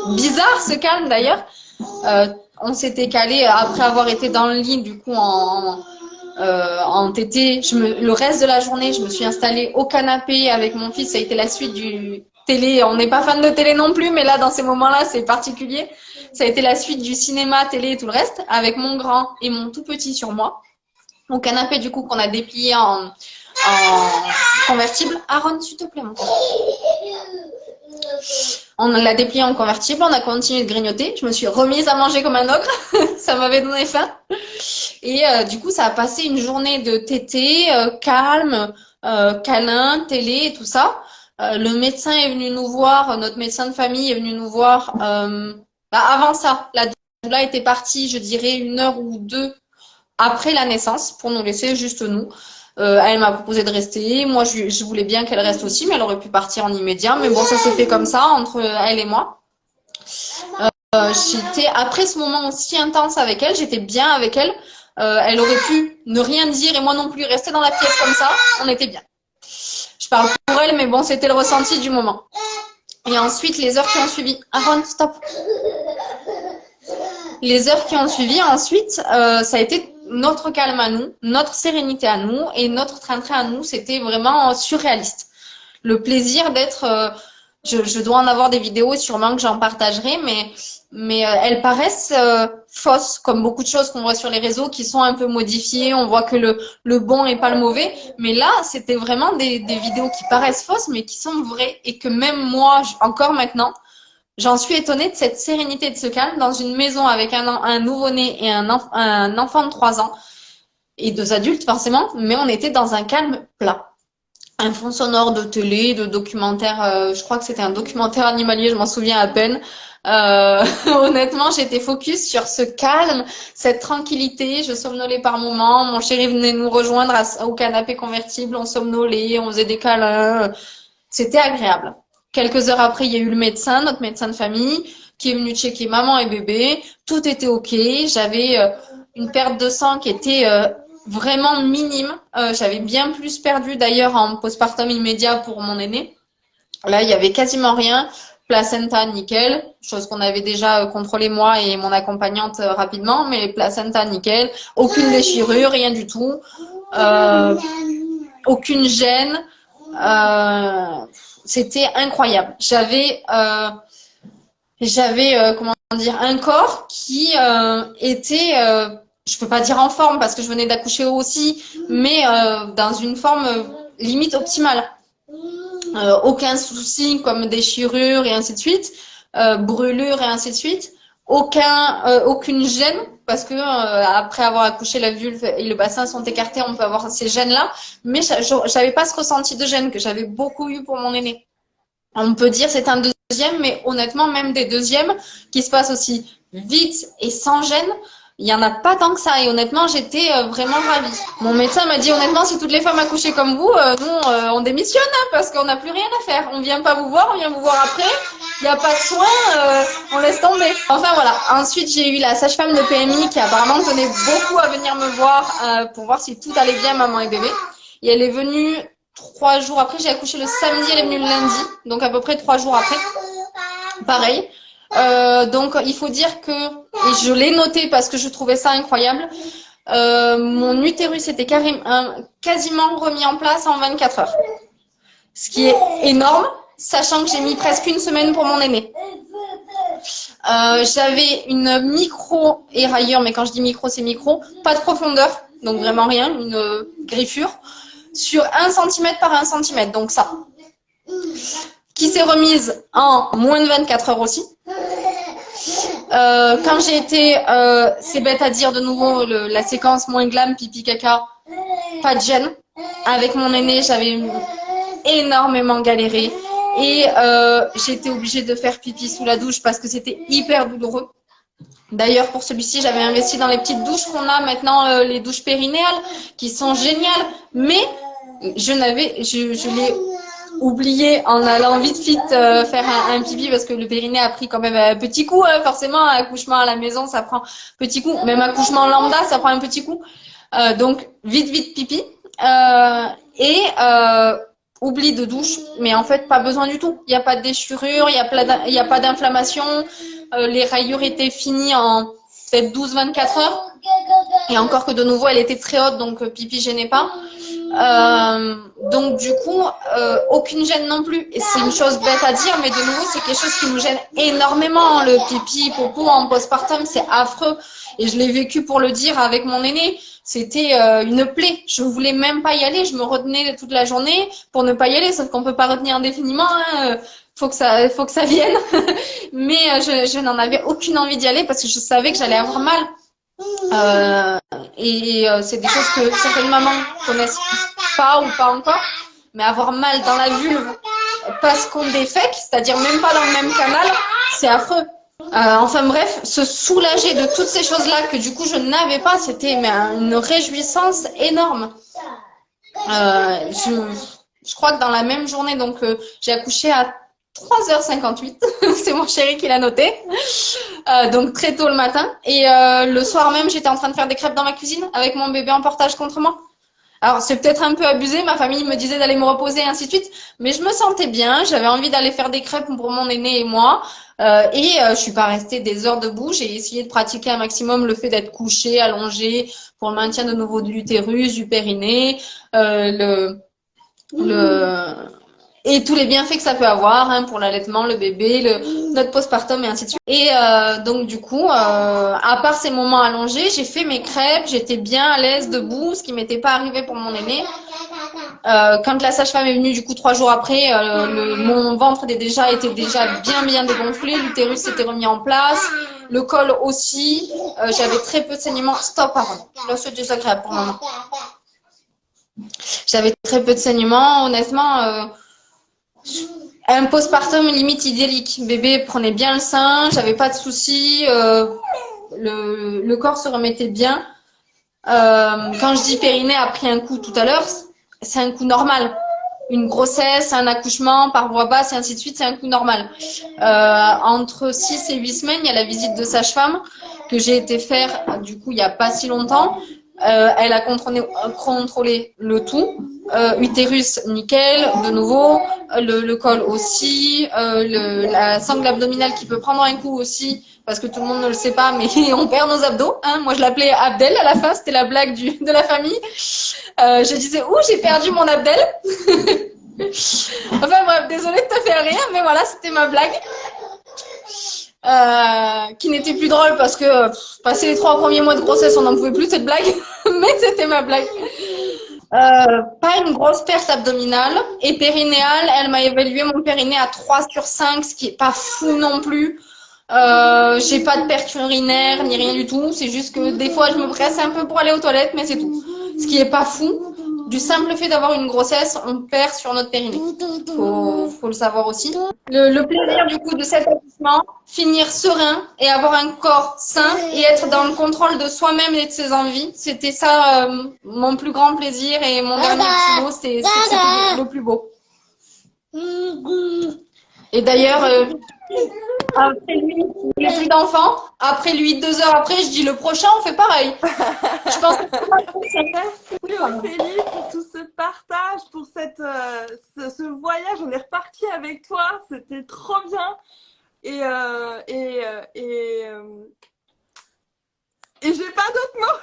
bizarre ce calme d'ailleurs. On s'était calé après avoir été dans le lit du coup en tété. Le reste de la journée, je me suis installée au canapé avec mon fils. Ça a été la suite du télé. On n'est pas fan de télé non plus, mais là dans ces moments-là, c'est particulier. Ça a été la suite du cinéma, télé et tout le reste, avec mon grand et mon tout petit sur moi. Au canapé, du coup, qu'on a déplié en convertible. Aaron, s'il te plaît, mon frère. On l'a déplié en convertible, on a continué de grignoter. Je me suis remise à manger comme un ogre. Ça m'avait donné faim. Et du coup, ça a passé une journée de tété, calme, câlin, télé et tout ça. Le médecin est venu nous voir, notre médecin de famille est venu nous voir. Avant ça, la doula était partie, je dirais, 1 heure ou 2 après la naissance pour nous laisser juste nous. Elle m'a proposé de rester. Moi, je voulais bien qu'elle reste aussi, mais elle aurait pu partir en immédiat. Mais bon, ça s'est fait comme ça entre elle et moi. Après ce moment aussi intense avec elle, j'étais bien avec elle. Elle aurait pu ne rien dire et moi non plus rester dans la pièce comme ça. On était bien. Je parle pour elle, mais bon, c'était le ressenti du moment. Et ensuite, les heures qui ont suivi. Aaron, stop. Les heures qui ont suivi, ensuite, ça a été notre calme à nous, notre sérénité à nous et notre train-train à nous. C'était vraiment surréaliste. Le plaisir d'être… je dois en avoir des vidéos, sûrement que j'en partagerai, mais elles paraissent fausses, comme beaucoup de choses qu'on voit sur les réseaux qui sont un peu modifiées. On voit que le bon et pas le mauvais. Mais là, c'était vraiment des vidéos qui paraissent fausses, mais qui sont vraies. Et que même moi, encore maintenant, j'en suis étonnée de cette sérénité, de ce calme dans une maison avec un nouveau-né et un enfant de 3 ans. Et 2 adultes, forcément. Mais on était dans un calme plat. Un fond sonore de télé, de documentaire, je crois que c'était un documentaire animalier, je m'en souviens à peine. Honnêtement, j'étais focus sur ce calme, cette tranquillité. Je somnolais par moments. Mon chéri venait nous rejoindre au canapé convertible. On somnolait, on faisait des câlins. C'était agréable. Quelques heures après, il y a eu le médecin, notre médecin de famille, qui est venu checker maman et bébé. Tout était OK. J'avais une perte de sang qui était vraiment minime. J'avais bien plus perdu d'ailleurs en postpartum immédiat pour mon aîné. Là, il y avait quasiment rien. Placenta, nickel, chose qu'on avait déjà contrôlée moi et mon accompagnante rapidement, mais placenta, nickel. Aucune déchirure, rien du tout. Aucune gêne. C'était incroyable. J'avais comment dire, un corps qui était… je peux pas dire en forme parce que je venais d'accoucher aussi, mais dans une forme limite optimale. Aucun souci comme déchirure et ainsi de suite, brûlure et ainsi de suite. Aucune gêne parce que après avoir accouché, la vulve et le bassin sont écartés, on peut avoir ces gênes-là. Mais j'avais pas ce ressenti de gêne que j'avais beaucoup eu pour mon aîné. On peut dire c'est un deuxième, mais honnêtement, même des deuxièmes qui se passent aussi vite et sans gêne, il y en a pas tant que ça. Et honnêtement, j'étais vraiment ravie. Mon médecin m'a dit honnêtement, si toutes les femmes accouchaient comme vous, nous, on démissionne hein, parce qu'on n'a plus rien à faire. On vient pas vous voir, on vient vous voir après. Il n'y a pas de soins, on laisse tomber. Enfin voilà. Ensuite, j'ai eu la sage-femme de PMI qui apparemment tenait beaucoup à venir me voir pour voir si tout allait bien, maman et bébé. Et elle est venue 3 jours après. J'ai accouché le samedi, elle est venue le lundi. Donc à peu près 3 jours après. Pareil. Donc il faut dire que, et je l'ai noté parce que je trouvais ça incroyable, mon utérus était quasiment remis en place en 24 heures. Ce qui est énorme, sachant que j'ai mis presque une semaine pour mon aîné. J'avais une micro-éraillure, mais quand je dis micro, c'est micro, pas de profondeur, donc vraiment rien, une griffure, sur 1 cm par 1 cm, donc ça. Qui s'est remise en moins de 24 heures aussi. Quand j'ai été, c'est bête à dire de nouveau, la séquence moins glam, pipi, caca, pas de gêne. Avec mon aîné, j'avais énormément galéré et j'étais obligée de faire pipi sous la douche parce que c'était hyper douloureux. D'ailleurs, pour celui-ci, j'avais investi dans les petites douches qu'on a maintenant, les douches périnéales, qui sont géniales, mais je l'ai oublié en allant vite faire un pipi parce que le périnée a pris quand même un petit coup, hein, forcément, un accouchement à la maison, ça prend un petit coup, même accouchement lambda, ça prend un petit coup. Donc, vite pipi. Oubli de douche, mais en fait, pas besoin du tout. Il n'y a pas de déchirure, il y a pas d'inflammation. Les rayures étaient finies en peut-être 12-24 heures. Et encore que de nouveau, elle était très haute, donc pipi gênait pas. Donc du coup, aucune gêne non plus. Et c'est une chose bête à dire, mais de nouveau, c'est quelque chose qui nous gêne énormément. Le pipi, popo en postpartum, c'est affreux. Et je l'ai vécu pour le dire avec mon aîné. C'était une plaie. Je voulais même pas y aller. Je me retenais toute la journée pour ne pas y aller. Sauf qu'on peut pas retenir indéfiniment. Hein. Faut que ça vienne. Mais je n'en avais aucune envie d'y aller parce que je savais que j'allais avoir mal. C'est des choses que certaines mamans connaissent pas ou pas encore. Mais avoir mal dans la vulve parce qu'on défèque, c'est-à-dire même pas dans le même canal, c'est affreux. Enfin bref, se soulager de toutes ces choses-là que du coup je n'avais pas, c'était une réjouissance énorme. Je crois que dans la même journée, donc j'ai accouché à 3h58, c'est mon chéri qui l'a noté, donc très tôt le matin. Et le soir même, j'étais en train de faire des crêpes dans ma cuisine avec mon bébé en portage contre moi. Alors, c'est peut-être un peu abusé, ma famille me disait d'aller me reposer, et ainsi de suite, mais je me sentais bien, j'avais envie d'aller faire des crêpes pour mon aîné et moi, je suis pas restée des heures debout, j'ai essayé de pratiquer un maximum le fait d'être couchée, allongée, pour le maintien de nouveau de l'utérus, du périnée, et tous les bienfaits que ça peut avoir hein, pour l'allaitement, le bébé, notre postpartum et ainsi de suite. Et donc du coup, à part ces moments allongés, j'ai fait mes crêpes, j'étais bien à l'aise debout, ce qui m'était pas arrivé pour mon aîné. Quand la sage-femme est venue, du coup 3 jours après, mon ventre était déjà bien dégonflé, l'utérus s'était remis en place, le col aussi. J'avais très peu de saignements. Stop, pardon. Là, c'est désagréable pour maman. J'avais très peu de saignements, honnêtement. Un postpartum limite idyllique. Bébé prenait bien le sein, j'avais pas de soucis, le corps se remettait bien. Quand je dis périnée a pris un coup tout à l'heure, c'est un coup normal. Une grossesse, un accouchement par voie basse et ainsi de suite, c'est un coup normal. Entre 6 et 8 semaines, il y a la visite de sage-femme que j'ai été faire du coup il n'y a pas si longtemps. Elle a contrôlé le tout. Utérus, nickel, de nouveau. Le col aussi. La sangle abdominale qui peut prendre un coup aussi, parce que tout le monde ne le sait pas, mais on perd nos abdos. Hein. Moi, je l'appelais Abdel à la fin, c'était la blague de la famille. Je disais, j'ai perdu mon Abdel. Enfin bref, désolée de te faire rire, mais voilà, c'était ma blague. Qui n'était plus drôle parce que passé les 3 premiers mois de grossesse, on n'en pouvait plus cette blague, mais c'était ma blague. Pas une grosse perte abdominale et périnéale, elle m'a évalué mon périnée à 3/5, ce qui est pas fou non plus. J'ai pas de perte urinaire ni rien du tout, c'est juste que des fois je me presse un peu pour aller aux toilettes, mais c'est tout. Ce qui est pas fou. Du simple fait d'avoir une grossesse, on perd sur notre périnée. Faut le savoir aussi. Le plaisir du coup de cet accouchement, finir serein et avoir un corps sain et être dans le contrôle de soi-même et de ses envies, c'était ça mon plus grand plaisir et mon dernier petit mot, c'était le plus beau. Et d'ailleurs, après lui, il n'y a plus d'enfants. Après lui, 2 heures après, je dis le prochain, on fait pareil. Je pense que merci Ophélie pour tout ce partage, pour ce voyage. On est reparti avec toi, c'était trop bien. Et j'ai pas d'autres mots.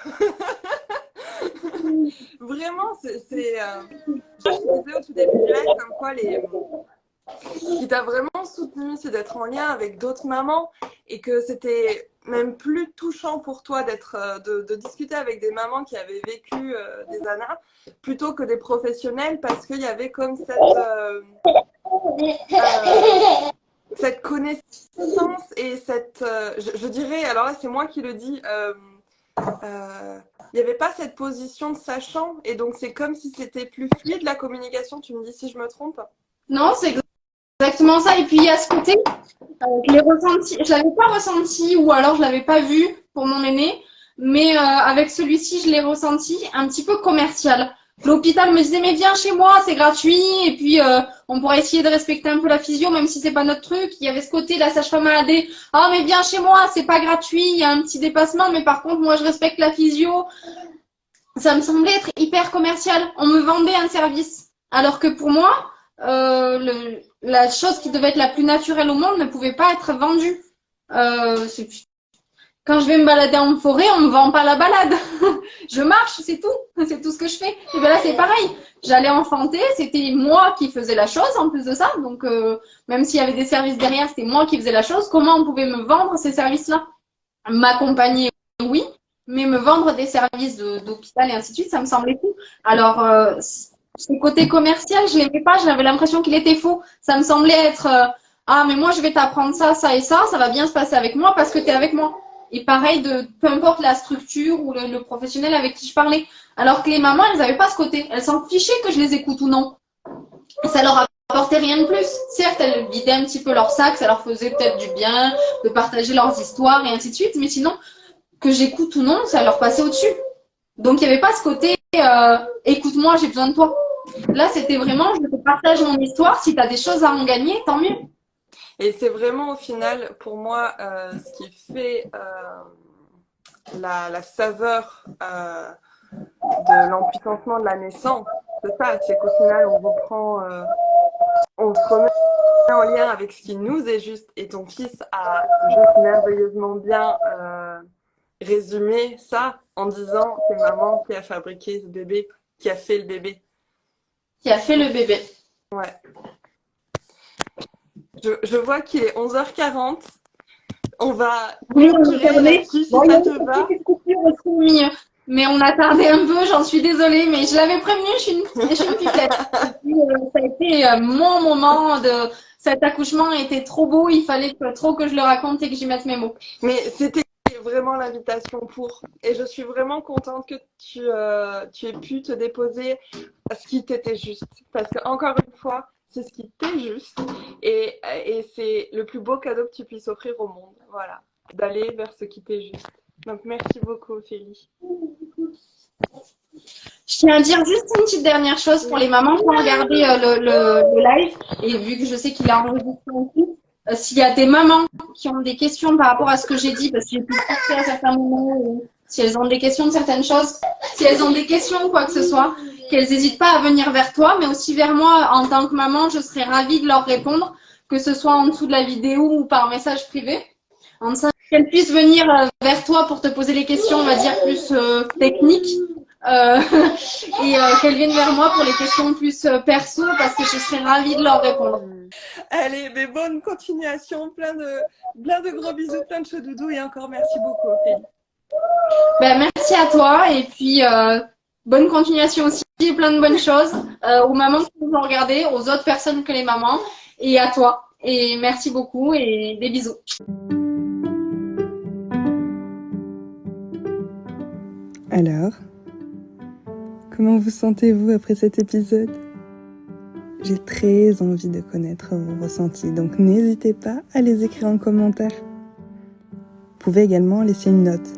Vraiment, je disais au tout début de live comme quoi Ce qui t'a vraiment soutenu, c'est d'être en lien avec d'autres mamans et que c'était même plus touchant pour toi de discuter avec des mamans qui avaient vécu des ANA plutôt que des professionnels parce qu'il y avait comme cette connaissance et je dirais, alors là c'est moi qui le dis, il n'y avait pas cette position de sachant et donc c'est comme si c'était plus fluide la communication, tu me dis si je me trompe. Non, c'est exactement ça. Et puis il y a ce côté, je l'avais pas ressenti ou alors je l'avais pas vu pour mon aîné, mais avec celui-ci, je l'ai ressenti un petit peu commercial. L'hôpital me disait mais viens chez moi, c'est gratuit et puis on pourrait essayer de respecter un peu la physio même si c'est pas notre truc. Il y avait ce côté la sage-femme a dit ah mais viens chez moi, c'est pas gratuit, il y a un petit dépassement mais par contre moi je respecte la physio. Ça me semblait être hyper commercial. On me vendait un service alors que pour moi la chose qui devait être la plus naturelle au monde ne pouvait pas être vendue. Quand je vais me balader en forêt, on me vend pas la balade. Je marche, c'est tout ce que je fais. Et bien là, c'est pareil. J'allais enfanter, c'était moi qui faisais la chose en plus de ça. Donc, même s'il y avait des services derrière, c'était moi qui faisais la chose. Comment on pouvait me vendre ces services-là? M'accompagner, oui, mais me vendre des services d'hôpital et ainsi de suite, ça me semblait fou. Alors, ce côté commercial, je l'aimais pas, j'avais l'impression qu'il était faux. Ça me semblait être ah, mais moi, je vais t'apprendre ça, ça et ça va bien se passer avec moi parce que tu es avec moi. Et pareil, peu importe la structure ou le professionnel avec qui je parlais. Alors que les mamans, elles n'avaient pas ce côté. Elles s'en fichaient que je les écoute ou non. Ça leur apportait rien de plus. Certes, elles vidaient un petit peu leur sac, ça leur faisait peut-être du bien de partager leurs histoires et ainsi de suite. Mais sinon, que j'écoute ou non, ça leur passait au-dessus. Donc, il n'y avait pas ce côté écoute-moi, j'ai besoin de toi. Là, c'était vraiment je te partage mon histoire. Si tu as des choses à en gagner, tant mieux. Et c'est vraiment au final, pour moi, ce qui fait la saveur de l'empuissancement de la naissance. C'est ça, c'est qu'au final, on se remet en lien avec ce qui nous est juste. Et ton fils a juste merveilleusement bien résumé ça en disant c'est maman qui a fabriqué ce bébé, qui a fait le bébé. Qui a fait le bébé. Ouais. Je vois qu'il est 11h40. On va clôturer là-dessus si ça te va. Mais on a tardé un peu, j'en suis désolée, mais je l'avais prévenu, je suis une pipette. Ça a été mon moment de cet accouchement était trop beau, il fallait trop que je le raconte et que j'y mette mes mots. Mais c'était vraiment l'invitation pour. Et je suis vraiment contente que tu aies pu te déposer à ce qui t'était juste. Parce que encore une fois, c'est ce qui t'est juste. Et c'est le plus beau cadeau que tu puisses offrir au monde. Voilà. D'aller vers ce qui t'est juste. Donc merci beaucoup, Ophélie. Je tiens à dire juste une petite dernière chose pour les mamans qui ont regardé le live. Et vu que je sais qu'il est enregistré aussi, s'il y a des mamans qui ont des questions par rapport à ce que j'ai dit, parce que j'ai pu penser à certains moments, ou si elles ont des questions de certaines choses, si elles ont des questions ou quoi que ce soit, qu'elles n'hésitent pas à venir vers toi, mais aussi vers moi en tant que maman, je serais ravie de leur répondre, que ce soit en dessous de la vidéo ou par message privé. En ça, qu'elles puissent venir vers toi pour te poser les questions, on va dire, plus techniques. Et qu'elles viennent vers moi pour les questions plus perso parce que je serais ravie de leur répondre. Allez, mais bonne continuation, plein de gros bisous, plein de chauds doudous et encore merci beaucoup, Ophélie. Ben, merci à toi et puis bonne continuation aussi, plein de bonnes choses aux mamans qui nous ont regardé, aux autres personnes que les mamans et à toi. Et merci beaucoup et des bisous. Alors, comment vous sentez-vous après cet épisode ? J'ai très envie de connaître vos ressentis, donc n'hésitez pas à les écrire en commentaire. Vous pouvez également laisser une note.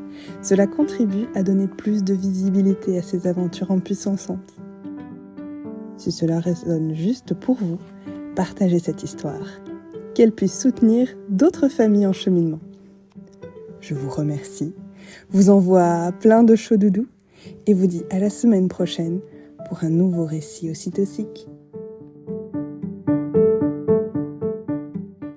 Cela contribue à donner plus de visibilité à ces aventures empuissançantes. Si cela résonne juste pour vous, partagez cette histoire, qu'elle puisse soutenir d'autres familles en cheminement. Je vous remercie, vous envoie plein de chauds doudous et vous dis à la semaine prochaine pour un nouveau récit ocytocique.